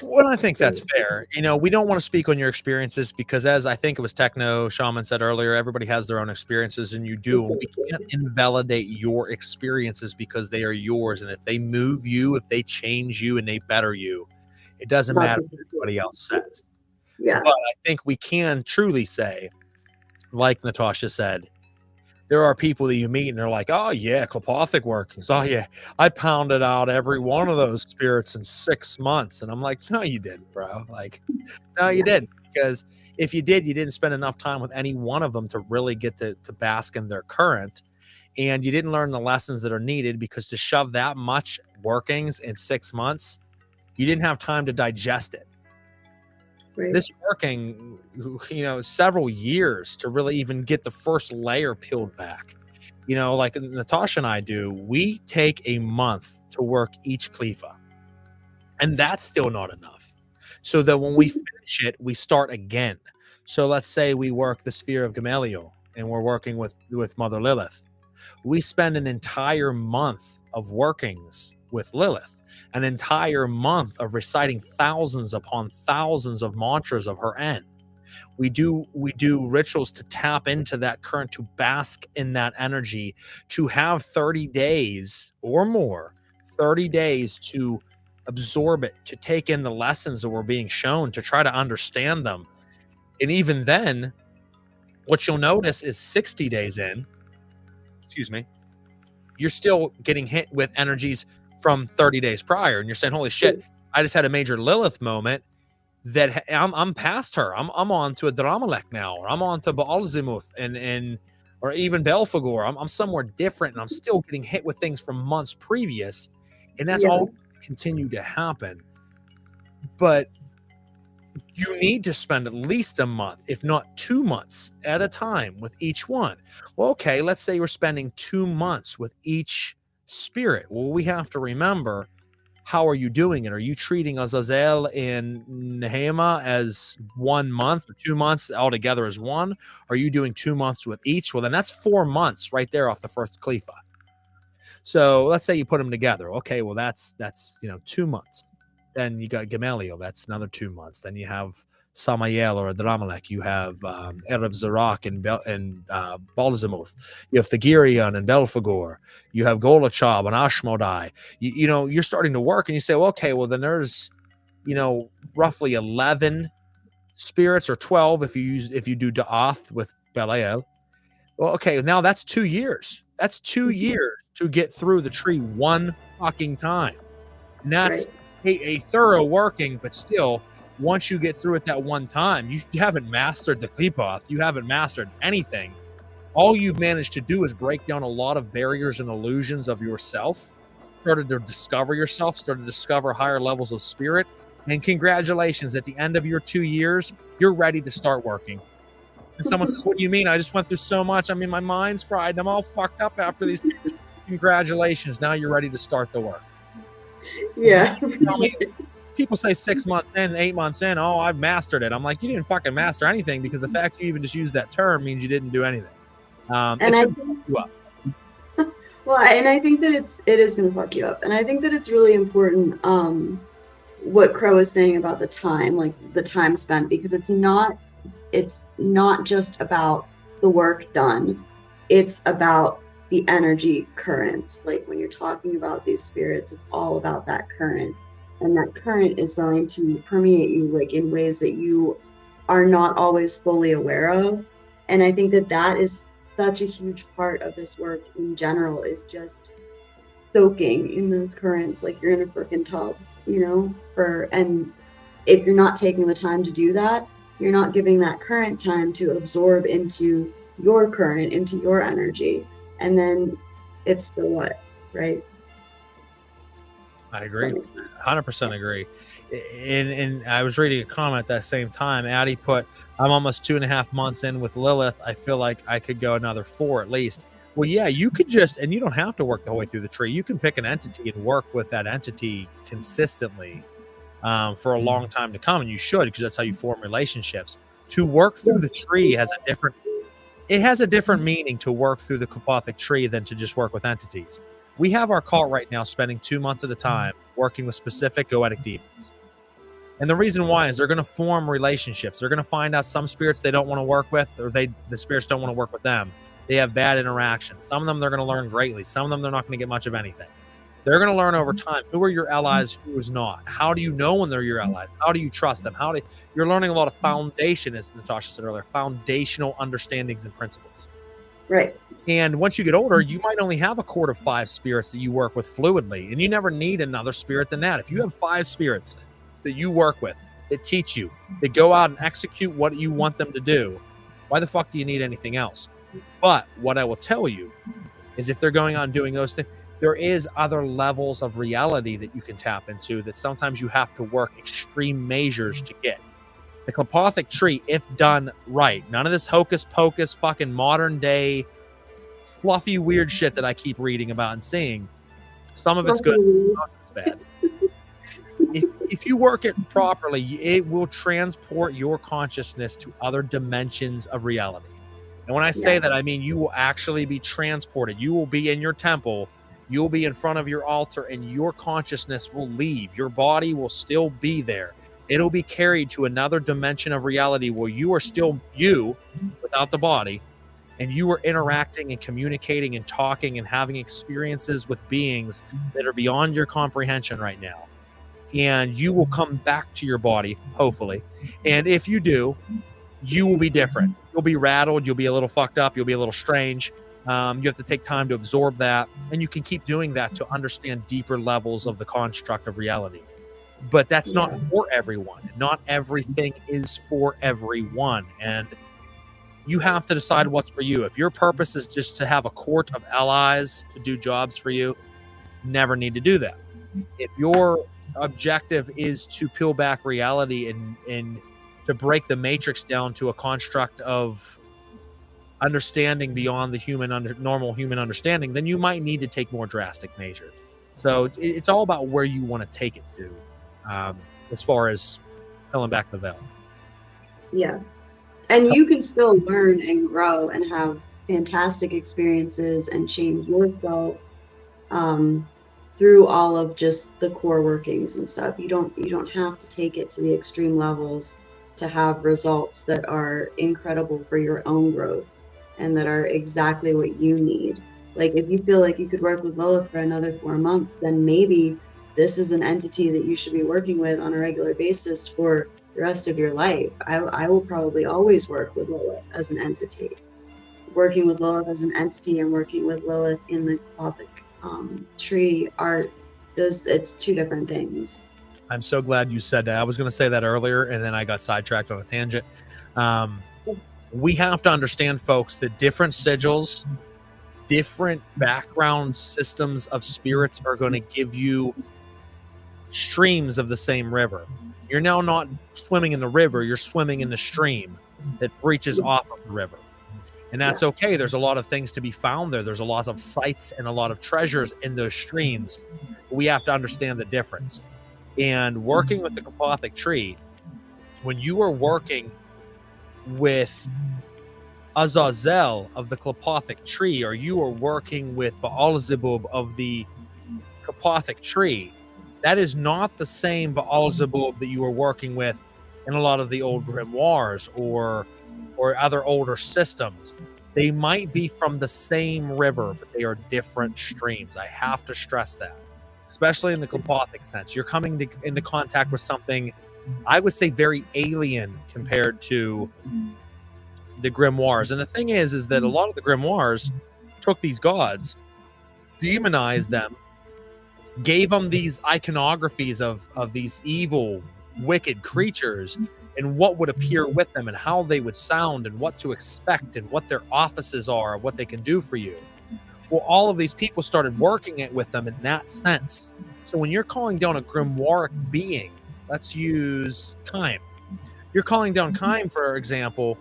Well, I think that's fair. You know, we don't want to speak on your experiences because, as I think it was Techno Shaman said earlier, everybody has their own experiences, and you do. And we can't invalidate your experiences because they are yours. And if they move you, if they change you, and they better you, it doesn't matter what anybody else says. Yeah. But I think we can truly say, like Natasha said, there are people that you meet and they're like, oh yeah, Qliphothic workings. Oh yeah, I pounded out every one of those spirits in 6 months. And I'm like, no, you didn't, bro. Like, no, you didn't. Because if you did, you didn't spend enough time with any one of them to really get to bask in their current. And you didn't learn the lessons that are needed, because to shove that much workings in 6 months, you didn't have time to digest it. Right. This working, you know, several years to really even get the first layer peeled back. You know, like Natasha and I do, we take a month to work each Qlipha, and that's still not enough. So that when we finish it, we start again. So let's say we work the sphere of Gamaliel and we're working with Mother Lilith. We spend an entire month of workings with Lilith, an entire month of reciting thousands upon thousands of mantras of her end. We do rituals to tap into that current, to bask in that energy, to have 30 days or more, 30 days to absorb it, to take in the lessons that were being shown, to try to understand them. And even then, what you'll notice is 60 days in, you're still getting hit with energies from 30 days prior, and you're saying, holy shit, I just had a major Lilith moment that I'm past her. I'm on to a Dramalek now, or I'm on to Baalzimuth and or even Belphegor. I'm somewhere different, and I'm still getting hit with things from months previous, and that's all continue to happen. But you need to spend at least a month, if not 2 months at a time with each one. Well, okay, let's say we're spending 2 months with each spirit. Well, we have to remember, how are you doing it? Are you treating Azazel and Nehema as 1 month, or 2 months altogether as one? Are you doing 2 months with each? Well, then that's 4 months right there off the first Qlipha. So let's say you put them together. Okay, well that's 2 months. Then you got Gamaliel, that's another 2 months. Then you have Samael or Adramelech. You have Ereb Zarak and Balzamuth. You have Thagirion and Belphegor. You have Golachab and Ashmodai. You're starting to work, and you say, well, okay, well then there's, roughly 11 spirits, or 12 if you do Da'ath with Belial. Well, okay, now that's 2 years. That's 2 years to get through the tree one fucking time. And that's a thorough working, but still, once you get through it that one time, you haven't mastered the Qlipoth. You haven't mastered anything. All you've managed to do is break down a lot of barriers and illusions of yourself, started to discover yourself, started to discover higher levels of spirit. And congratulations, at the end of your 2 years, you're ready to start working. And someone says, what do you mean? I just went through so much. I mean, my mind's fried. I'm all fucked up after these 2 years. Congratulations. Now you're ready to start the work. Yeah. People say 6 months in, 8 months in, oh, I've mastered it. I'm like, you didn't fucking master anything, because the fact you even just used that term means you didn't do anything. And I think you up. Well, and I think that it is going to fuck you up. And I think that it's really important what Crow was saying about the time, like the time spent, because it's not just about the work done. It's about the energy currents. Like when you're talking about these spirits, it's all about that current. And that current is going to permeate you like in ways that you are not always fully aware of. And I think that that is such a huge part of this work in general, is just soaking in those currents like you're in a freaking tub, you know, and if you're not taking the time to do that, you're not giving that current time to absorb into your current, into your energy. And then it's for what, right? I agree. 100% agree. And I was reading a comment at that same time. Addie put, I'm almost 2.5 months in with Lilith. I feel like I could go another 4 at least. Well, yeah, you could just, and you don't have to work the whole way through the tree. You can pick an entity and work with that entity consistently for a long time to come. And you should, because that's how you form relationships. To work through the tree has a different meaning to work through the Klipothic tree than to just work with entities. We have our cult right now spending 2 months at a time working with specific goetic demons. And the reason why is they're going to form relationships. They're going to find out some spirits they don't want to work with, or the spirits don't want to work with them. They have bad interactions. Some of them they're going to learn greatly. Some of them they're not going to get much of anything. They're going to learn over time who are your allies, who's not. How do you know when they're your allies? How do you trust them? You're learning a lot of foundation, as Natasha said earlier, foundational understandings and principles. Right. And once you get older, you might only have a court of 5 spirits that you work with fluidly, and you never need another spirit than that. If you have 5 spirits that you work with, that teach you, that go out and execute what you want them to do, why the fuck do you need anything else? But what I will tell you is if they're going on doing those things, there is other levels of reality that you can tap into that sometimes you have to work extreme measures to get. The Klipothic tree, if done right, none of this hocus pocus fucking modern day fluffy weird shit that I keep reading about and seeing. Some of it's good, some of it's bad. If you work it properly, it will transport your consciousness to other dimensions of reality. And when I say that, I mean you will actually be transported. You will be in your temple, you'll be in front of your altar, and your consciousness will leave. Your body will still be there. It'll be carried to another dimension of reality where you are still you without the body, and you are interacting and communicating and talking and having experiences with beings that are beyond your comprehension right now. And you will come back to your body, hopefully. And if you do, you will be different. You'll be rattled. You'll be a little fucked up. You'll be a little strange. You have to take time to absorb that. And you can keep doing that to understand deeper levels of the construct of reality. But that's not for everyone. Not everything is for everyone. And you have to decide what's for you. If your purpose is just to have a court of allies to do jobs for you, never need to do that. If your objective is to peel back reality and to break the matrix down to a construct of understanding beyond the normal human understanding, then you might need to take more drastic measures. So it's all about where you want to take it to, as far as peeling back the veil. Yeah. And you can still learn and grow and have fantastic experiences and change yourself through all of just the core workings and stuff. You don't have to take it to the extreme levels to have results that are incredible for your own growth and that are exactly what you need. Like if you feel like you could work with Lilith for another 4 months, then maybe this is an entity that you should be working with on a regular basis for the rest of your life. I will probably always work with Lilith as an entity. Working with Lilith as an entity and working with Lilith in the Klipothic tree it's 2 different things. I'm so glad you said that. I was going to say that earlier, and then I got sidetracked on a tangent. We have to understand, folks, that different sigils, different background systems of spirits are going to give you streams of the same river. You're now not swimming in the river, you're swimming in the stream that breaches off of the river. And that's okay. There's a lot of things to be found there. There's a lot of sights and a lot of treasures in those streams. We have to understand the difference. And working with the Klipothic tree, when you are working with Azazel of the Klipothic tree, or you are working with Baal-Zebub of the Klipothic tree, that is not the same Baal-Zebub that you were working with in a lot of the old grimoires or or other older systems, they might be from the same river, but they are different streams. I have to stress that, especially in the Klipothic sense. You're coming into contact with something, I would say, very alien compared to the grimoires. And the thing is that a lot of the grimoires took these gods, demonized them, gave them these iconographies of these evil, wicked creatures and what would appear with them and how they would sound and what to expect and what their offices are, what they can do for you. Well, all of these people started working it with them in that sense. So when you're calling down a grimoire being, let's use Kime. You're calling down Kime, for example,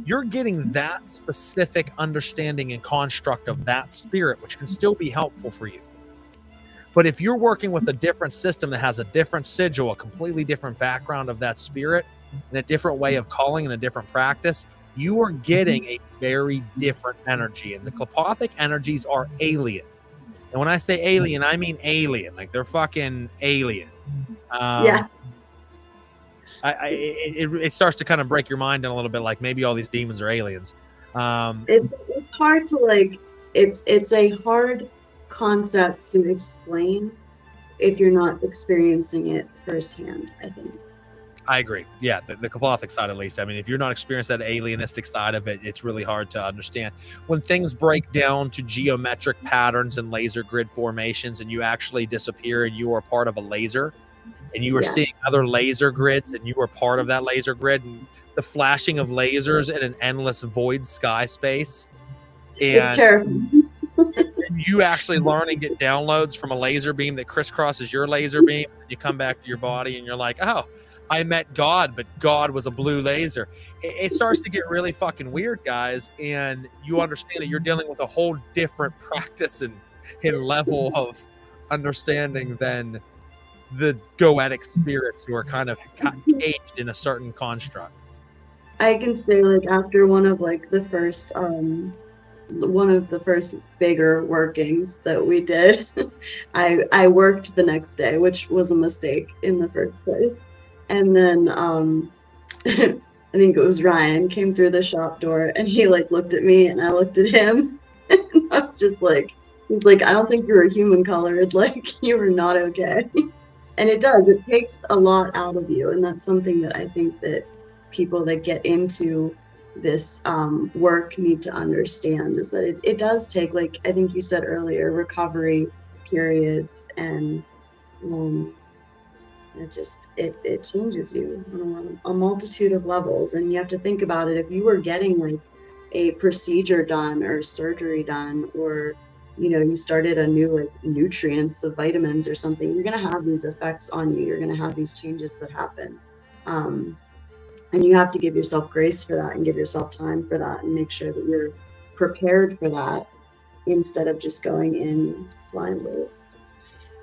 you're getting that specific understanding and construct of that spirit, which can still be helpful for you. But if you're working with a different system that has a different sigil, a completely different background of that spirit, and a different way of calling and a different practice, you are getting a very different energy. And the Klipothic energies are alien. And when I say alien, I mean alien. Like, they're fucking alien. Yeah. It starts to kind of break your mind in a little bit, like maybe all these demons are aliens. It's hard to, like, it's a hard concept to explain if you're not experiencing it firsthand, I think. I agree. Yeah, the Klipothic side, at least. I mean, if you're not experiencing that alienistic side of it, it's really hard to understand. When things break down to geometric patterns and laser grid formations, and you actually disappear and you are part of a laser, and you are seeing other laser grids, and you are part of that laser grid, and the flashing of lasers in an endless void sky space. And it's terrifying. And you actually learn and get downloads from a laser beam that crisscrosses your laser beam. You come back to your body and you're like, oh, I met God, but God was a blue laser. It starts to get really fucking weird, guys. And you understand that you're dealing with a whole different practice and level of understanding than the goetic spirits who are kind of caged in a certain construct. I can say, like, after one of the first bigger workings that we did, I worked the next day, which was a mistake in the first place. And then I think it was Ryan came through the shop door and he looked at me and I looked at him and I was just like, he's like, I don't think you're a human colored, like, you are not okay. And it takes a lot out of you. And that's something that I think that people that get into this work need to understand, is that it does take, like I think you said earlier, recovery periods, and it changes you on a multitude of levels. And you have to think about it. If you were getting like a procedure done or surgery done, or you started a new nutrients of vitamins or something, you're going to have these effects on you. You're going to have these changes that happen. And you have to give yourself grace for that and give yourself time for that and make sure that you're prepared for that instead of just going in blindly.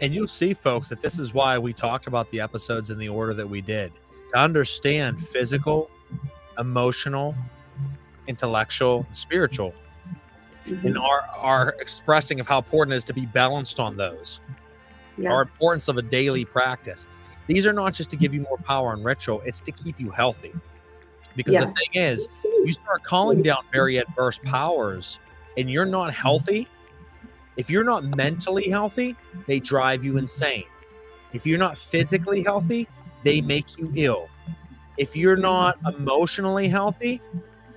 And you'll see, folks, that this is why we talked about the episodes in the order that we did. To understand physical, emotional, intellectual, spiritual, and our expressing of how important it is to be balanced on those. Our importance of a daily practice. These are not just to give you more power and ritual, it's to keep you healthy. Because the thing is, you start calling down very adverse powers and you're not healthy. If you're not mentally healthy, they drive you insane. If you're not physically healthy, they make you ill. If you're not emotionally healthy,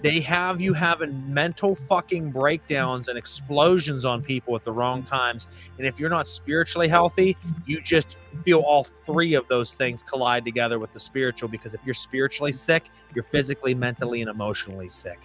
they have you having mental fucking breakdowns and explosions on people at the wrong times. And if you're not spiritually healthy, you just feel all three of those things collide together with the spiritual, because if you're spiritually sick, you're physically, mentally, and emotionally sick.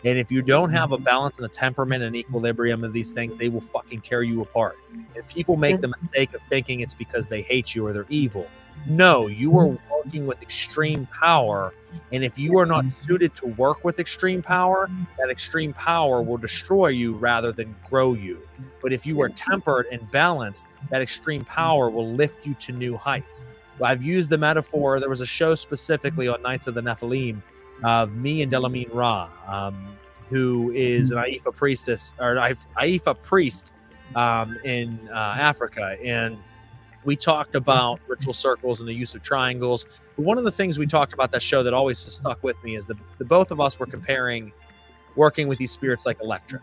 And if you don't have a balance and a temperament and equilibrium of these things, they will fucking tear you apart. And people make the mistake of thinking it's because they hate you or they're evil. No, you are working with extreme power. And if you are not suited to work with extreme power, that extreme power will destroy you rather than grow you. But if you are tempered and balanced, that extreme power will lift you to new heights. I've used the metaphor. There was a show specifically on Knights of the Nephilim of me and Delamine Ra, who is an Aifa priestess, or Aifa priest in Africa. And We talked about ritual circles and the use of triangles. But one of the things we talked about that show that always stuck with me is that the both of us were comparing working with these spirits like electric.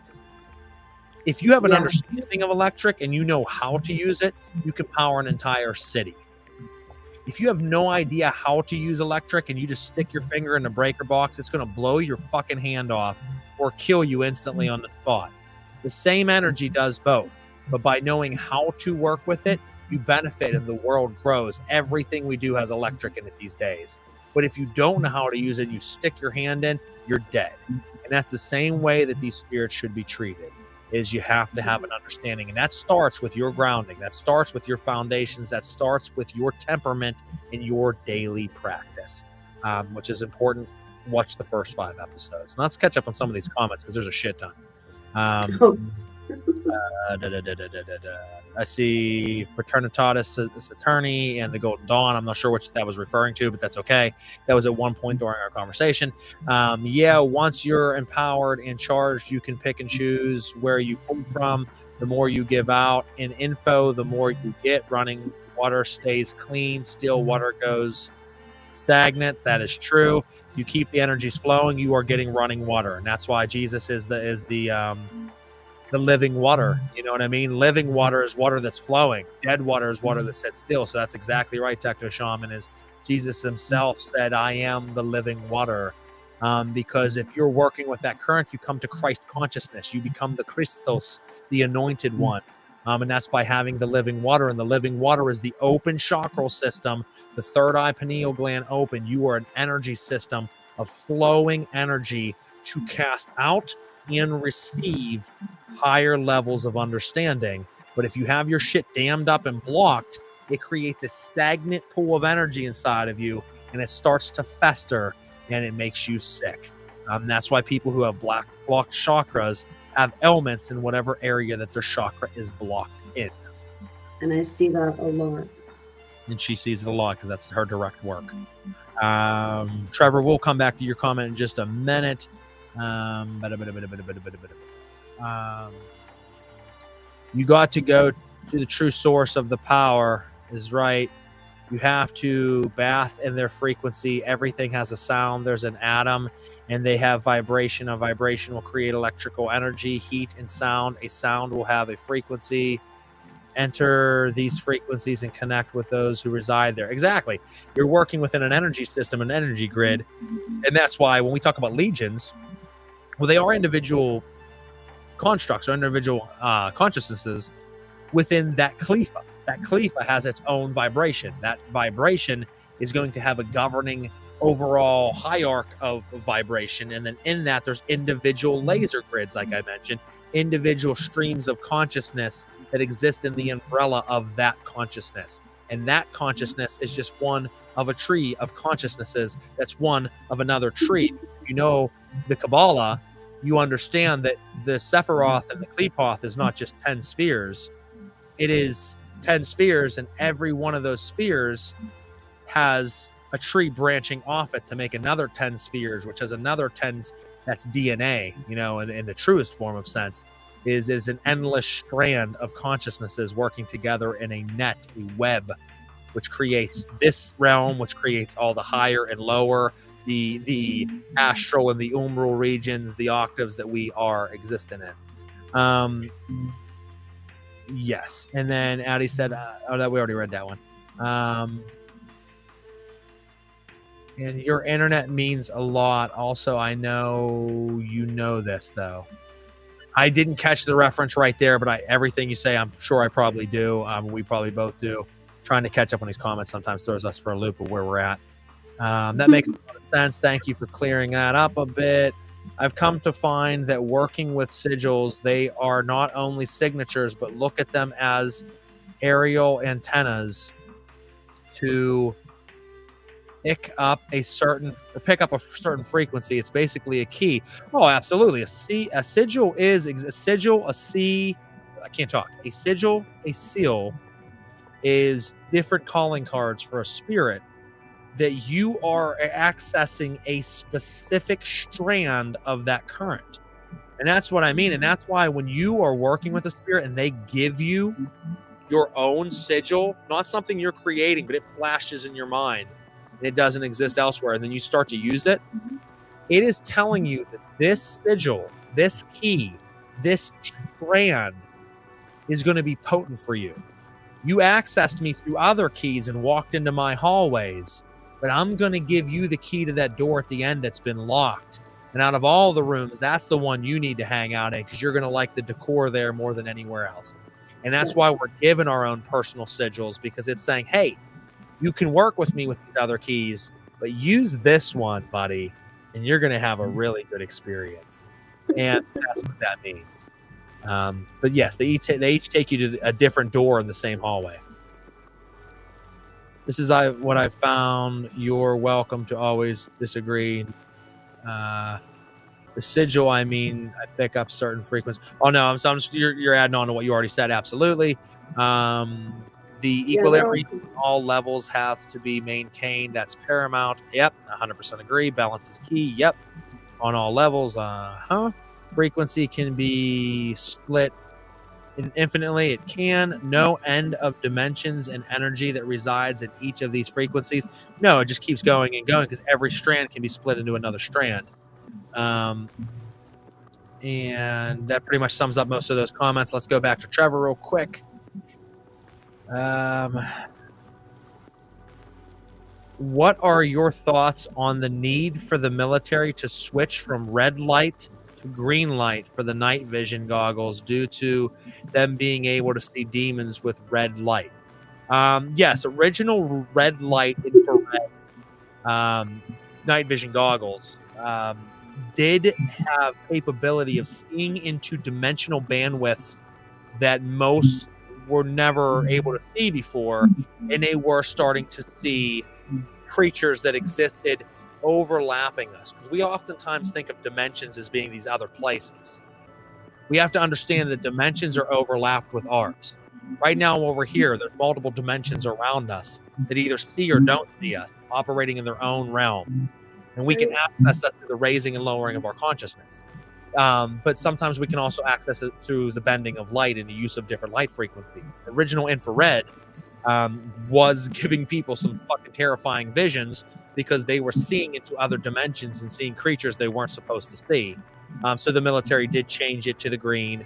If you have an understanding of electric and you know how to use it, you can power an entire city. If you have no idea how to use electric and you just stick your finger in the breaker box, it's going to blow your fucking hand off or kill you instantly on the spot. The same energy does both, but by knowing how to work with it, you benefit and the world grows. Everything we do has electric in it these days. But if you don't know how to use it, you stick your hand in, you're dead. And that's the same way that these spirits should be treated, is you have to have an understanding. And that starts with your grounding. That starts with your foundations. That starts with your temperament in your daily practice, which is important. Watch the first 5 episodes. Now let's catch up on some of these comments because there's a shit ton. I see Fraternitatis Attorney and the Golden Dawn. I'm not sure which that was referring to, but that's okay. That was at one point during our conversation. Once you're empowered and charged, you can pick and choose where you come from. The more you give out in info, the more you get. Running water stays clean. Still water goes stagnant. That is true. You keep the energies flowing, you are getting running water. And that's why Jesus is the living water. You know what I mean? Living water is water that's flowing. Dead water is water that sits still. So that's exactly right, Techno Shaman. Is Jesus himself said, I am the living water. Because if you're working with that current, you come to Christ consciousness. You become the Christos, the anointed one. And that's by having the living water. And the living water is the open chakral system, the third eye pineal gland open. You are an energy system of flowing energy to cast out and receive higher levels of understanding. But if you have your shit dammed up and blocked, it creates a stagnant pool of energy inside of you, and it starts to fester, and it makes you sick. That's why people who have blocked chakras have ailments in whatever area that their chakra is blocked in. And I see that a lot. And she sees it a lot because that's her direct work. Trevor, we'll come back to your comment in just a minute. You got to go to the true source of the power, is right. You have to bath in their frequency. Everything has a sound. There's an atom, and they have vibration. A vibration will create electrical energy, heat, and sound. A sound will have a frequency. Enter these frequencies and connect with those who reside there. Exactly. You're working within an energy system, an energy grid. And that's why when we talk about legions, well, they are individual constructs or individual consciousnesses within that Khalifa. That Khalifa has its own vibration. That vibration is going to have a governing overall hierarchy of vibration. And then in that, there's individual laser grids, like I mentioned, individual streams of consciousness that exist in the umbrella of that consciousness. And that consciousness is just one of a tree of consciousnesses. That's one of another tree. If you know the Kabbalah, you understand that the Sephiroth and the Qlipoth is not just 10 spheres. It is 10 spheres, and every one of those spheres has a tree branching off it to make another 10 spheres, which has another 10. That's DNA, you know, in the truest form of sense, is an endless strand of consciousnesses working together in a net, a web, which creates this realm, which creates all the higher and lower, the astral and the umbral regions, the octaves that we are existing in. Yes. And then Addie said, that we already read that one. And your internet means a lot. Also, I know you know this, though. I didn't catch the reference right there, but everything you say, I'm sure I probably do. We probably both do. Trying to catch up on these comments sometimes throws us for a loop of where we're at. That makes a lot of sense. Thank you for clearing that up a bit. I've come to find that working with sigils, they are not only signatures, but look at them as aerial antennas to pick up a certain frequency. It's basically a key. Oh, absolutely. A sigil, a seal is different calling cards for a spirit that you are accessing a specific strand of that current. And that's what I mean. And that's why when you are working with a spirit and they give you your own sigil, not something you're creating, but it flashes in your mind and it doesn't exist elsewhere, and then you start to use it, it is telling you that this sigil, this key, this strand is going to be potent for you. You accessed me through other keys and walked into my hallways, but I'm going to give you the key to that door at the end that's been locked. And out of all the rooms, that's the one you need to hang out in because you're going to like the decor there more than anywhere else. And that's why we're given our own personal sigils, because it's saying, hey, you can work with me with these other keys, but use this one, buddy, and you're going to have a really good experience. And that's what that means. But yes, they each take you to a different door in the same hallway. This is what I found. You're welcome to always disagree. The sigil, I pick up certain frequencies. Oh no, I'm just, you're adding on to what you already said. Absolutely. The equilibrium at all levels have to be maintained. That's paramount. Yep, 100% agree. Balance is key. Yep, on all levels. Frequency can be split infinitely. It can. No end of dimensions and energy that resides in each of these frequencies. No, it just keeps going and going because every strand can be split into another strand. And that pretty much sums up most of those comments. Let's go back to Trevor real quick. What are your thoughts on the need for the military to switch from red light to green light for the night vision goggles due to them being able to see demons with red light? Yes, original red light infrared night vision goggles did have capability of seeing into dimensional bandwidths that most were never able to see before, and they were starting to see creatures that existed overlapping us, because we oftentimes think of dimensions as being these other places. We have to understand that dimensions are overlapped with ours. Right now, while we're here, there's multiple dimensions around us that either see or don't see us, operating in their own realm. And we can access that through the raising and lowering of our consciousness. But sometimes we can also access it through the bending of light and the use of different light frequencies. Original infrared was giving people some fucking terrifying visions because they were seeing into other dimensions and seeing creatures they weren't supposed to see. So the military did change it to the green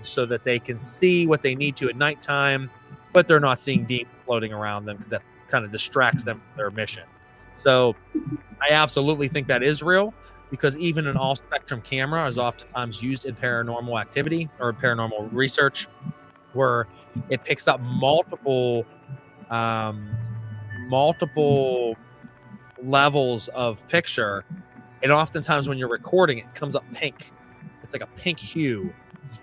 so that they can see what they need to at nighttime, but they're not seeing demons floating around them because that kind of distracts them from their mission. So I absolutely think that is real, because even an all-spectrum camera is oftentimes used in paranormal activity or paranormal research, where it picks up multiple levels of picture, and oftentimes when you're recording it comes up pink. It's like a pink hue,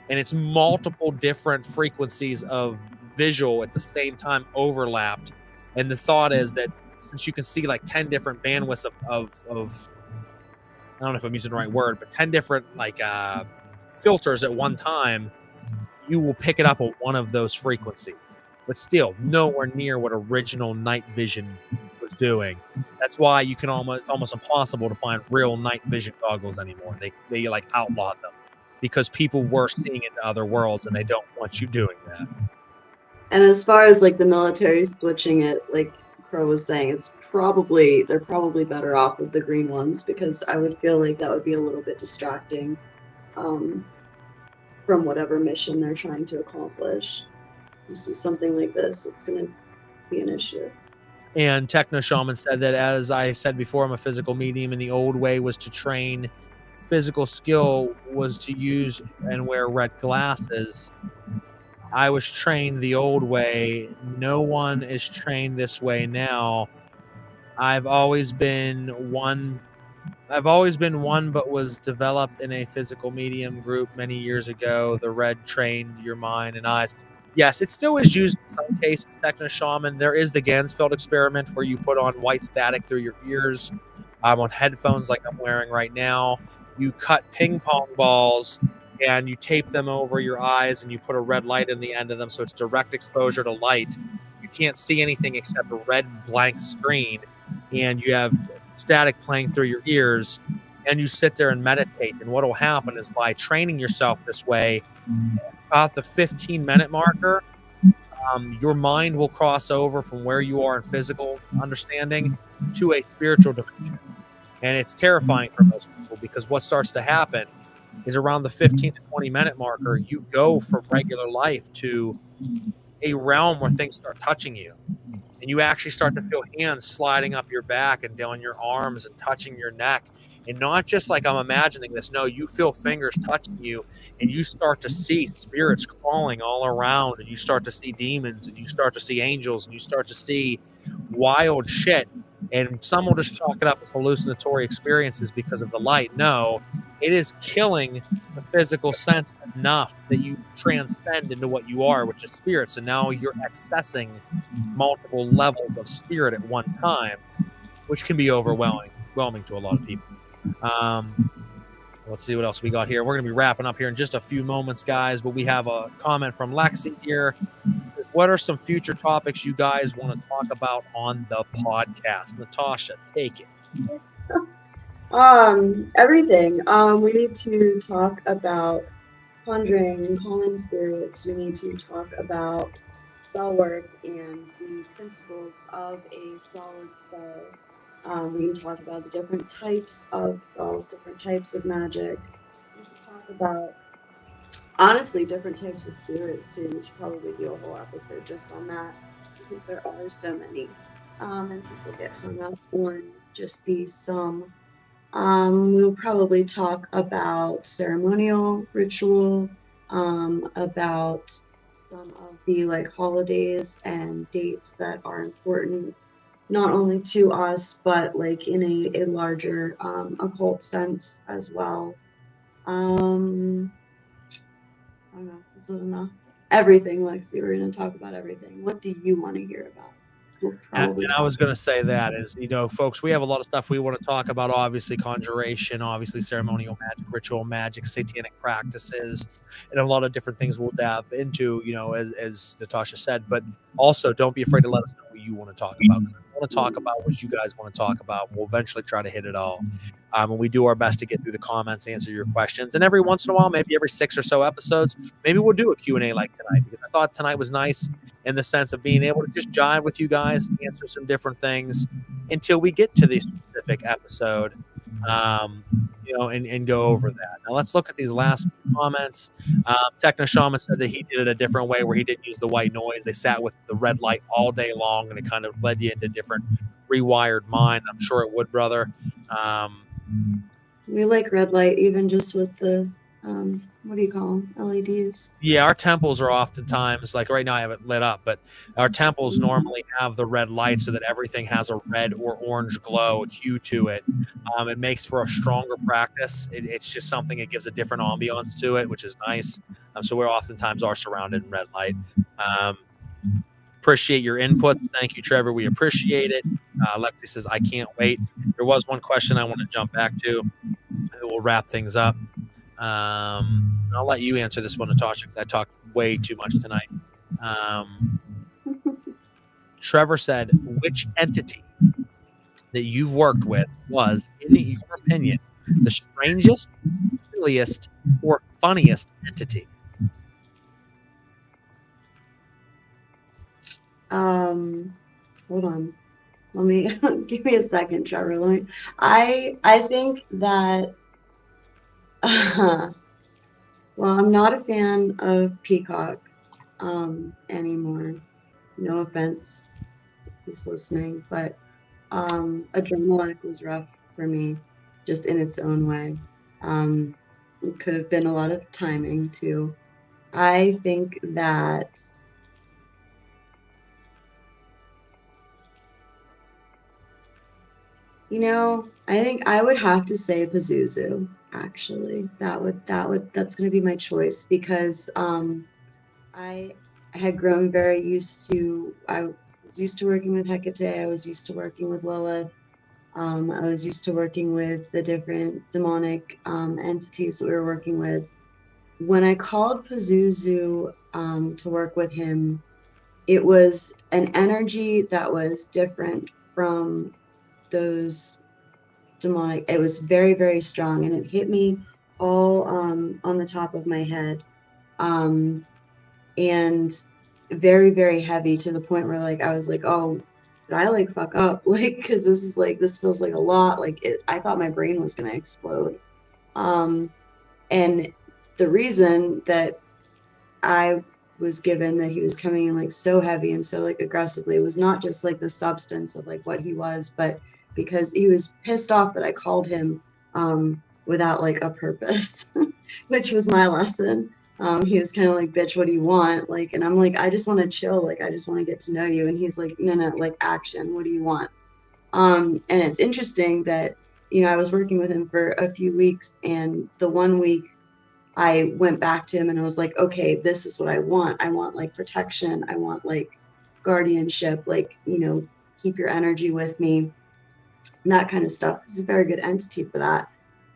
and it's multiple different frequencies of visual at the same time overlapped. And the thought is that since you can see like 10 different bandwidths of I don't know if I'm using the right word, but 10 different filters at one time, you will pick it up at one of those frequencies. But still, nowhere near what original night vision was doing. That's why you can almost impossible to find real night vision goggles anymore. They like outlawed them because people were seeing into other worlds, and they don't want you doing that. And as far as like the military switching it, like Crow was saying, they're probably better off with the green ones, because I would feel like that would be a little bit distracting from whatever mission they're trying to accomplish. This is something like this, it's going to be an issue. And Techno Shaman said that, as I said before, I'm a physical medium, and the old way was to train physical skill was to use and wear red glasses. I was trained the old way. No one is trained this way now. I've always been one, but was developed in a physical medium group many years ago. The red trained your mind and eyes. Yes, it still is used in some cases, Techno Shaman. There is the Gansfeld experiment where you put on white static through your ears on headphones like I'm wearing right now. You cut ping pong balls and you tape them over your eyes, and you put a red light in the end of them, so it's direct exposure to light. You can't see anything except a red blank screen, and you have static playing through your ears, and you sit there and meditate. And what will happen is, by training yourself this way, about the 15-minute marker, your mind will cross over from where you are in physical understanding to a spiritual dimension. And it's terrifying for most people, because what starts to happen is around the 15 to 20-minute marker, you go from regular life to a realm where things start touching you. And you actually start to feel hands sliding up your back and down your arms and touching your neck. And not just like I'm imagining this. No, you feel fingers touching you, and you start to see spirits crawling all around, and you start to see demons, and you start to see angels, and you start to see wild shit. And some will just chalk it up as hallucinatory experiences because of the light. No, it is killing the physical sense enough that you transcend into what you are, which is spirits. And now you're accessing multiple levels of spirit at one time, which can be overwhelming to a lot of people. Let's see what else we got here. We're going to be wrapping up here in just a few moments, guys, but we have a comment from Lexi here. It says, what are some future topics you guys want to talk about on the podcast? Natasha, take it. Everything. We need to talk about conjuring, calling spirits. We need to talk about spell work and the principles of a solid spell. We can talk about the different types of spells, different types of magic. We need to talk about, honestly, different types of spirits too. We should probably do a whole episode just on that, because there are so many. And people get hung up on just these some. We'll probably talk about ceremonial ritual, about some of the like holidays and dates that are important, not only to us, but like in a larger occult sense as well. I don't know, is that enough? Everything, Lexi, we're going to talk about everything. What do you want to hear about? We'll probably And I was going to say that is, folks, we have a lot of stuff we want to talk about. Obviously, conjuration, obviously, ceremonial magic, ritual magic, satanic practices, and a lot of different things we'll dab into, as Natasha said. But also, don't be afraid to let us know what you want to talk about. I want to talk about what you guys want to talk about. We'll eventually try to hit it all. And we do our best to get through the comments, answer your questions. And every once in a while, maybe every 6 or so episodes, maybe we'll do a Q&A like tonight, because I thought tonight was nice in the sense of being able to just jive with you guys, answer some different things until we get to the specific episode, and go over that. Now let's look at these last few comments. Techno Shaman said that he did it a different way, where he didn't use the white noise. They sat with the red light all day long, and it kind of led you into different rewired mind. I'm sure it would, brother. We like red light, even just with the, what do you call them? LEDs. Yeah, our temples are oftentimes, like right now I have it lit up, but our temples normally have the red light so that everything has a red or orange glow hue to it. It makes for a stronger practice. It's just something that gives a different ambiance to it, which is nice. So we're oftentimes are surrounded in red light. Appreciate your input. Thank you, Trevor. We appreciate it. Lexi says, I can't wait. There was one question I want to jump back to, and we'll wrap things up. I'll let you answer this one, Natasha, because I talked way too much tonight. Trevor said, which entity that you've worked with was, in your opinion, the strangest, silliest, or funniest entity? Hold on. Let me give me a second, Trevor. I think that well, I'm not a fan of peacocks anymore. No offense if he's listening, but Adrenaline was rough for me, just in its own way. It could have been a lot of timing too. I think that I think I would have to say Pazuzu, actually. That's gonna be my choice, because I had grown very used to, I was used to working with Hecate, I was used to working with Lilith, I was used to working with the different demonic entities that we were working with. When I called Pazuzu to work with him, it was an energy that was different from those demonic. It was very, very strong, and it hit me all on the top of my head. And very, very heavy, to the point where like I was like, oh, did I like fuck up? Like, because this feels like a lot. Like I thought my brain was gonna explode. And the reason that I was given that he was coming in like so heavy and so like aggressively was not just like the substance of like what he was, but because he was pissed off that I called him without like a purpose, which was my lesson. He was kind of like, bitch, what do you want? Like, and I'm like, I just want to chill. Like, I just want to get to know you. And he's like, no, like action. What do you want? And it's interesting that, I was working with him for a few weeks, and the 1 week I went back to him and I was like, okay, this is what I want. I want like protection. I want like guardianship, like, keep your energy with me, that kind of stuff. He's a very good entity for that.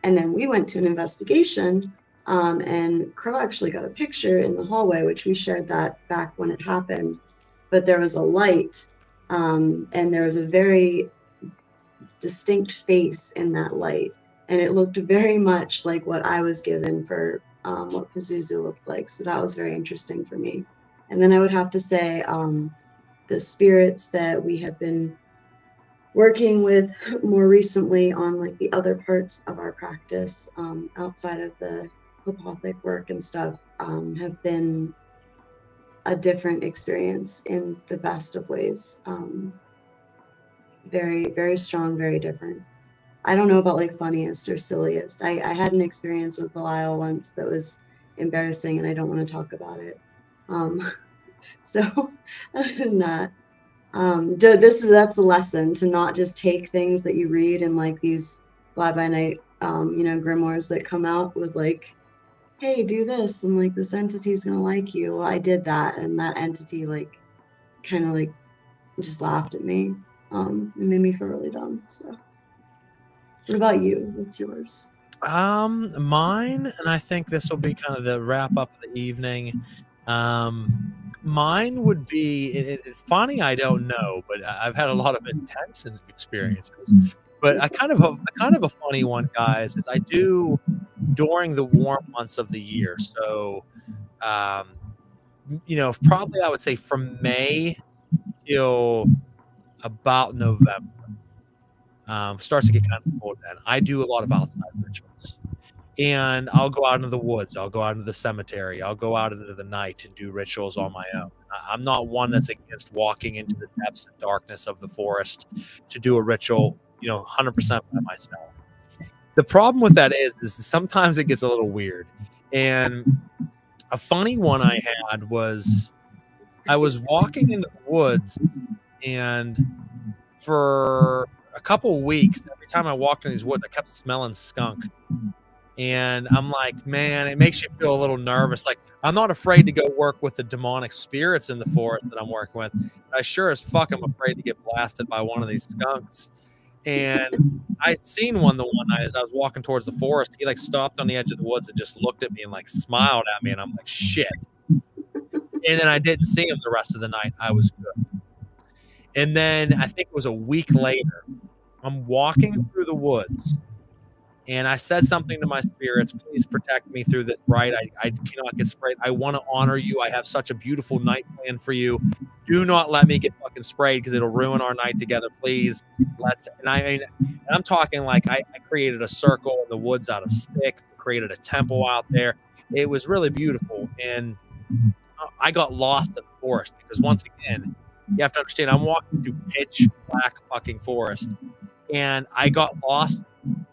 And then we went to an investigation, and Crow actually got a picture in the hallway, which we shared that back when it happened. But there was a light, and there was a very distinct face in that light. And it looked very much like what I was given for what Pazuzu looked like. So that was very interesting for me. And then I would have to say the spirits that we have been working with more recently on like the other parts of our practice outside of the Klipothic work and stuff have been a different experience in the best of ways. Very, very strong, very different. I don't know about like funniest or silliest. I had an experience with Belial once that was embarrassing, and I don't want to talk about it. So other than that, that's a lesson to not just take things that you read in like these fly by night, grimoires that come out with like, hey, do this, and like this entity's gonna like you. Well, I did that, and that entity like kind of like just laughed at me. It made me feel really dumb. So, what about you? What's yours? Mine, and I think this will be kind of the wrap up of the evening. Mine would be funny. I don't know, but I've had a lot of intense experiences. But a kind of a funny one, guys, is I do during the warm months of the year. So, probably I would say from May till about November. Starts to get kind of cold then. I do a lot of outside rituals. And I'll go out into the woods. I'll go out into the cemetery. I'll go out into the night and do rituals on my own. I'm not one that's against walking into the depths and darkness of the forest to do a ritual, 100% by myself. The problem with that is sometimes it gets a little weird. And a funny one I had was I was walking into the woods, and for a couple weeks, every time I walked in these woods, I kept smelling skunk. And I'm like, man, it makes you feel a little nervous. Like, I'm not afraid to go work with the demonic spirits in the forest that I'm working with. I sure as fuck am afraid to get blasted by one of these skunks. And I seen one the one night as I was walking towards the forest. He like stopped on the edge of the woods and just looked at me and like smiled at me. And I'm like, shit. And then I didn't see him the rest of the night. I was good. And then I think it was a week later, I'm walking through the woods. And I said something to my spirits, please protect me through this rite. I cannot get sprayed. I want to honor you. I have such a beautiful night planned for you. Do not let me get fucking sprayed because it'll ruin our night together. Please. I'm talking like I created a circle in the woods out of sticks, created a temple out there. It was really beautiful. And I got lost in the forest because once again, you have to understand, I'm walking through pitch black fucking forest. And I got lost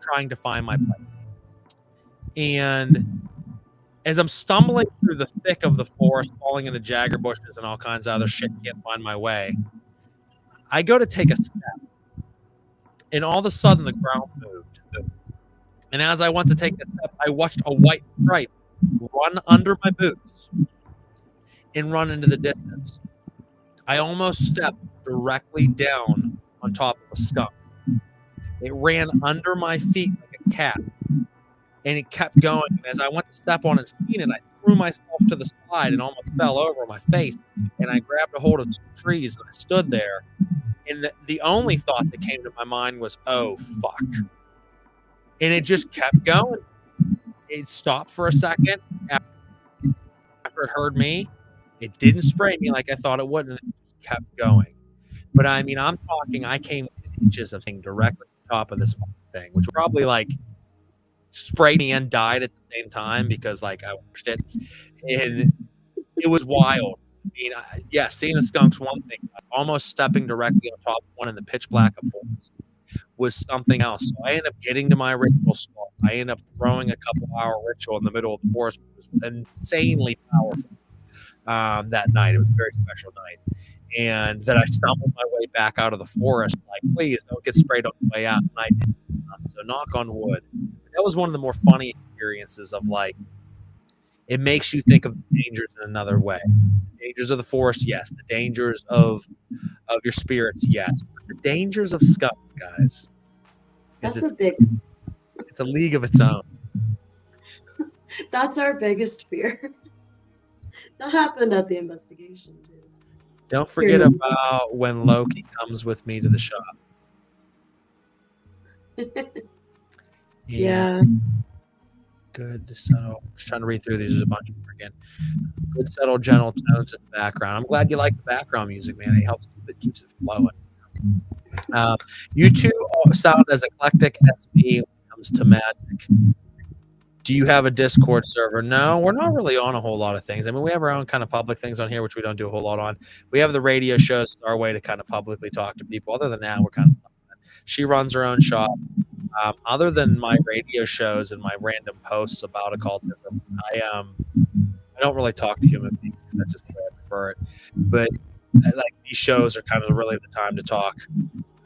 trying to find my place. And as I'm stumbling through the thick of the forest, falling into jagger bushes and all kinds of other shit, can't find my way, I go to take a step. And all of a sudden, the ground moved. And as I went to take a step, I watched a white stripe run under my boots and run into the distance. I almost stepped directly down on top of a skunk. It ran under my feet like a cat, and it kept going. And as I went to step on and seen it, I threw myself to the side and almost fell over on my face. And I grabbed a hold of two trees and I stood there. And the only thought that came to my mind was, oh, fuck. And it just kept going. It stopped for a second after it heard me. It didn't spray me like I thought it would, and it just kept going. But I mean, I'm talking, I came within inches of seeing directly on top of this thing, which probably like sprayed me and died at the same time because like I watched it, and it was wild. I mean, yeah, seeing a skunk's one thing. Almost stepping directly on top of one in the pitch black of forest was something else. So I ended up getting to my ritual spot. I ended up throwing a couple-hour ritual in the middle of the forest, which was insanely powerful that night. It was a very special night. And then I stumbled my way back out of the forest, like, please don't get sprayed on the way out. And I did. So knock on wood. That was one of the more funny experiences of like, it makes you think of the dangers in another way. The dangers of the forest, yes. The dangers of your spirits, yes. But the dangers of skunks, guys. That's it's a league of its own. That's our biggest fear. That happened at the investigation too. Don't forget about when Loki comes with me to the shop. Yeah. Good, subtle. I'm just trying to read through these. There's a bunch of them again. Good, subtle, gentle tones in the background. I'm glad you like the background music, man. It helps. It keeps it flowing. You two sound as eclectic as me when it comes to magic. Do you have a Discord server? No, we're not really on a whole lot of things. I mean, we have our own kind of public things on here, which we don't do a whole lot on. We have the radio shows, our way to kind of publicly talk to people. Other than that, we're kind of. She runs her own shop. Other than my radio shows and my random posts about occultism, I don't really talk to human beings because that's just the way I prefer it. But like these shows are kind of really the time to talk.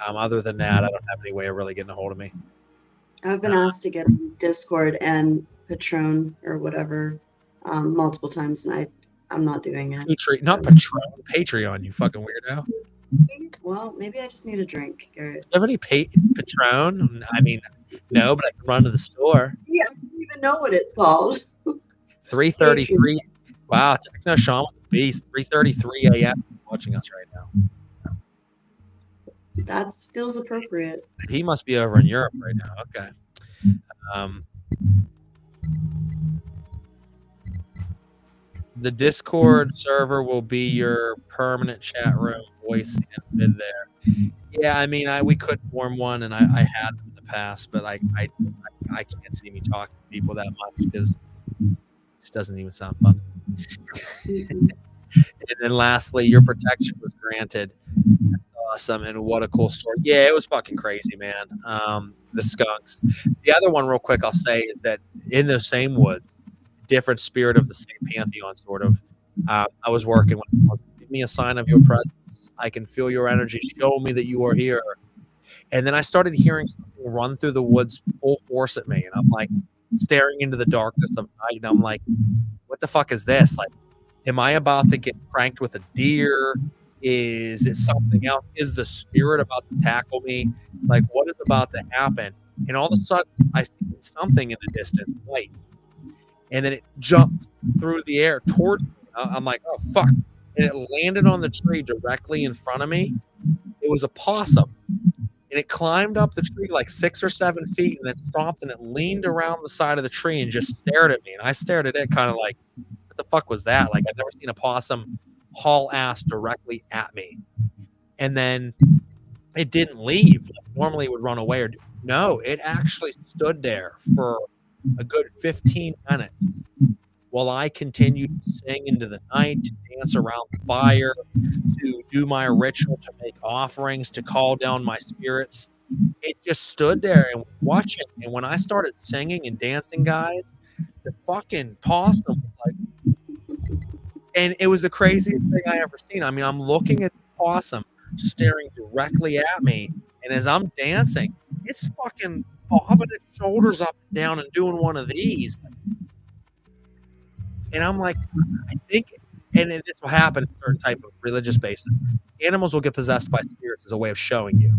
Other than that, I don't have any way of really getting a hold of me. I've been asked to get on Discord and Patreon or whatever multiple times, and I'm not doing it. Not Patreon, Patreon, you fucking weirdo. Well, maybe I just need a drink, Garrett. Do you have any Patreon? I mean, no, but I can run to the store. Yeah, I don't even know what it's called. 3:33. Wow, Techno Sean with the Beast. 3:33 a.m. watching us right now. That feels appropriate. He must be over in Europe right now. Okay. The Discord server will be your permanent chat room voice in there. Yeah, I mean, we could form one, and I had them in the past, but I can't see me talking to people that much because it just doesn't even sound fun. And then lastly, your protection was granted. That's awesome, and what a cool story. Yeah, it was fucking crazy, man. The skunks. The other one, real quick, I'll say is that in those same woods, different spirit of the same pantheon, sort of. I was working with him. Give me a sign of your presence. I can feel your energy. Show me that you are here. And then I started hearing something run through the woods full force at me, and I'm like staring into the darkness of night, and I'm like, what the fuck is this? Like, am I about to get pranked with a deer? Is it something else? Is the spirit about to tackle me? Like, what is about to happen? And all of a sudden, I see something in the distance, light. And then it jumped through the air towards me. I'm like, oh, fuck. And it landed on the tree directly in front of me. It was a possum. And it climbed up the tree like 6 or 7 feet, and then stopped, and it leaned around the side of the tree and just stared at me. And I stared at it kind of like, what the fuck was that? Like, I'd never seen a possum haul ass directly at me. And then it didn't leave. Like, normally it would run away. No, it actually stood there for a good 15 minutes while I continued to sing into the night, to dance around the fire, to do my ritual, to make offerings, to call down my spirits. It just stood there and watched it. And when I started singing and dancing, guys, the fucking possum was like, and it was the craziest thing I ever seen. I mean, I'm looking at this possum staring directly at me, and as I'm dancing, it's fucking bobbing its shoulders up and down and doing one of these. And I'm like, I think, and this will happen in certain type of religious basis. Animals will get possessed by spirits as a way of showing you.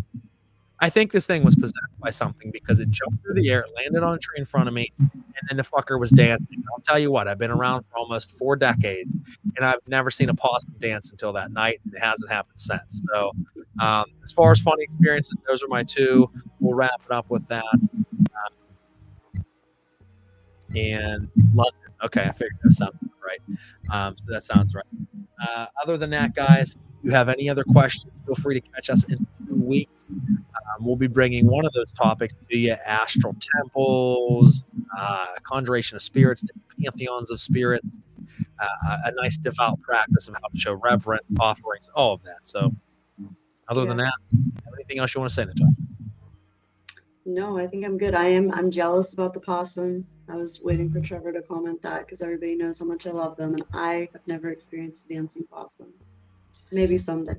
I think this thing was possessed by something because it jumped through the air, it landed on a tree in front of me, and then the fucker was dancing. I'll tell you what, I've been around for almost 4 decades, and I've never seen a possum dance until that night, and it hasn't happened since. So as far as funny experiences, those are my 2. We'll wrap it up with that. And London. Okay, I figured that sounded right. right. So that sounds right. Other than that, guys, if you have any other questions, feel free to catch us in 2 weeks. We'll be bringing one of those topics to you: astral temples, conjuration of spirits, pantheons of spirits, a nice devout practice of how to show reverence, offerings, all of that. So, other than that, have anything else you want to say, Natasha? No, I think I'm good. I'm jealous about the possum. I was waiting for Trevor to comment that because everybody knows how much I love them, and I have never experienced a dancing possum. Maybe someday.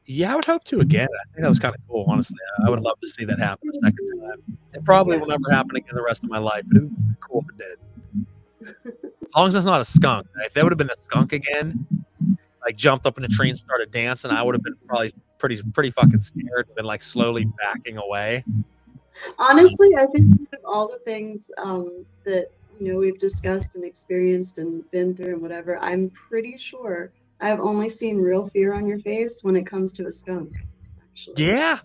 Yeah, I would hope to again. I think that was kind of cool, honestly. I would love to see that happen a second time. It probably will never happen again the rest of my life, but it would be cool if it did. As long as it's not a skunk. If that would have been a skunk again, like jumped up in a tree and started dancing, I would have been probably pretty fucking scared and been like slowly backing away. Honestly, I think of all the things that we've discussed and experienced and been through and whatever, I'm pretty sure I've only seen real fear on your face when it comes to a skunk. Actually. Yeah.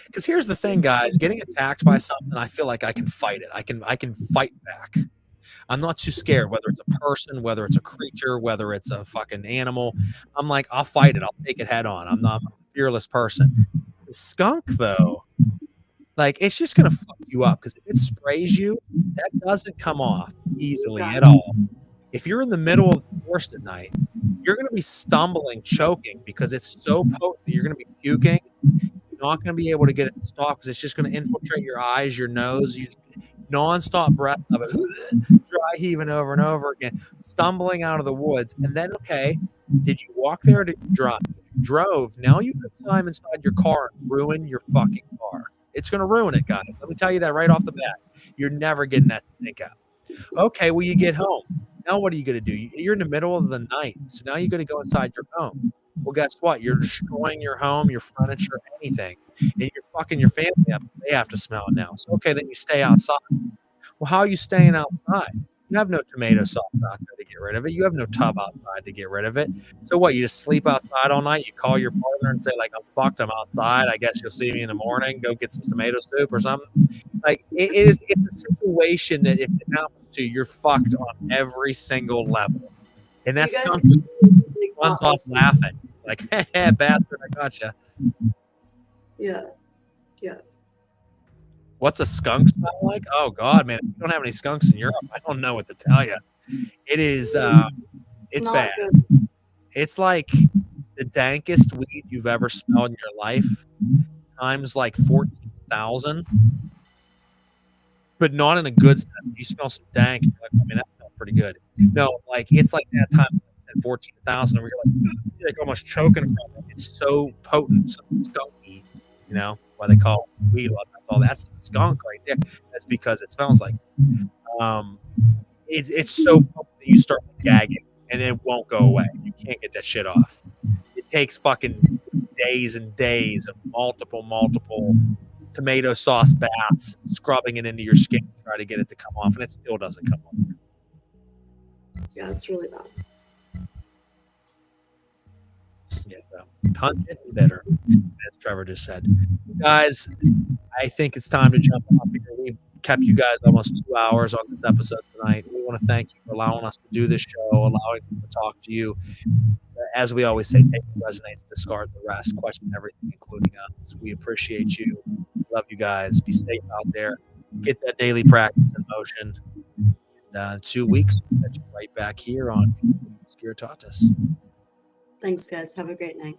Because here's the thing, guys: getting attacked by something, I feel like I can fight it. I can fight back. I'm not too scared, whether it's a person, whether it's a creature, whether it's a fucking animal. I'm like, I'll fight it. I'll take it head on. I'm a fearless person. The skunk, though, like, it's just going to fuck you up because if it sprays you, that doesn't come off easily at all. If you're in the middle of the forest at night, you're going to be stumbling, choking because it's so potent that you're going to be puking. You're not going to be able to get it to stop because it's just going to infiltrate your eyes, your nose, nonstop breath of it, dry heaving over and over again, stumbling out of the woods. And then, okay, did you walk there or did you drive? If you drove, now you can climb inside your car and ruin your fucking car. It's going to ruin it, guys. Let me tell you that right off the bat. You're never getting that stink out. Okay, well, you get home. Now what are you going to do? You're in the middle of the night. So now you're going to go inside your home. Well, guess what? You're destroying your home, your furniture, anything. And you're fucking your family up. They have to smell it now. So, okay, then you stay outside. Well, how are you staying outside? You have no tomato sauce out there to get rid of it. You have no tub outside to get rid of it. So what? You just sleep outside all night? You call your partner and say, like, I'm fucked. I'm outside. I guess you'll see me in the morning. Go get some tomato soup or something. Like, it's a situation that if it happens to you, you're fucked on every single level. And that skunk runs off laughing. Like, bastard, I gotcha. Yeah. What's a skunk smell like? Oh God, man! If you don't have any skunks in Europe, I don't know what to tell you. It is, it's bad. Good. It's like the dankest weed you've ever smelled in your life, times like 14,000, but not in a good sense. You smell some dank, you're like, I mean, that smells pretty good. No, like it's like that times 14,000, where you're like almost choking from it. It's so potent, so skunky, why they call it weed. Oh, that's a skunk right there. That's because it smells like it's so potent that you start gagging and it won't go away. You can't get that shit off. It takes fucking days and days of multiple tomato sauce baths, scrubbing it into your skin to try to get it to come off, and it still doesn't come off. Yeah, it's really bad. Yeah, so hunt it better, as Trevor just said. Guys, I think it's time to jump off here. We've kept you guys almost 2 hours on this episode tonight. We want to thank you for allowing us to do this show, allowing us to talk to you. As we always say, take what resonates, discard the rest, question everything, including us. We appreciate you. Love you guys. Be safe out there. Get that daily practice in motion. And in 2 weeks, we'll catch you right back here on Obscuritatis. Thanks, guys. Have a great night.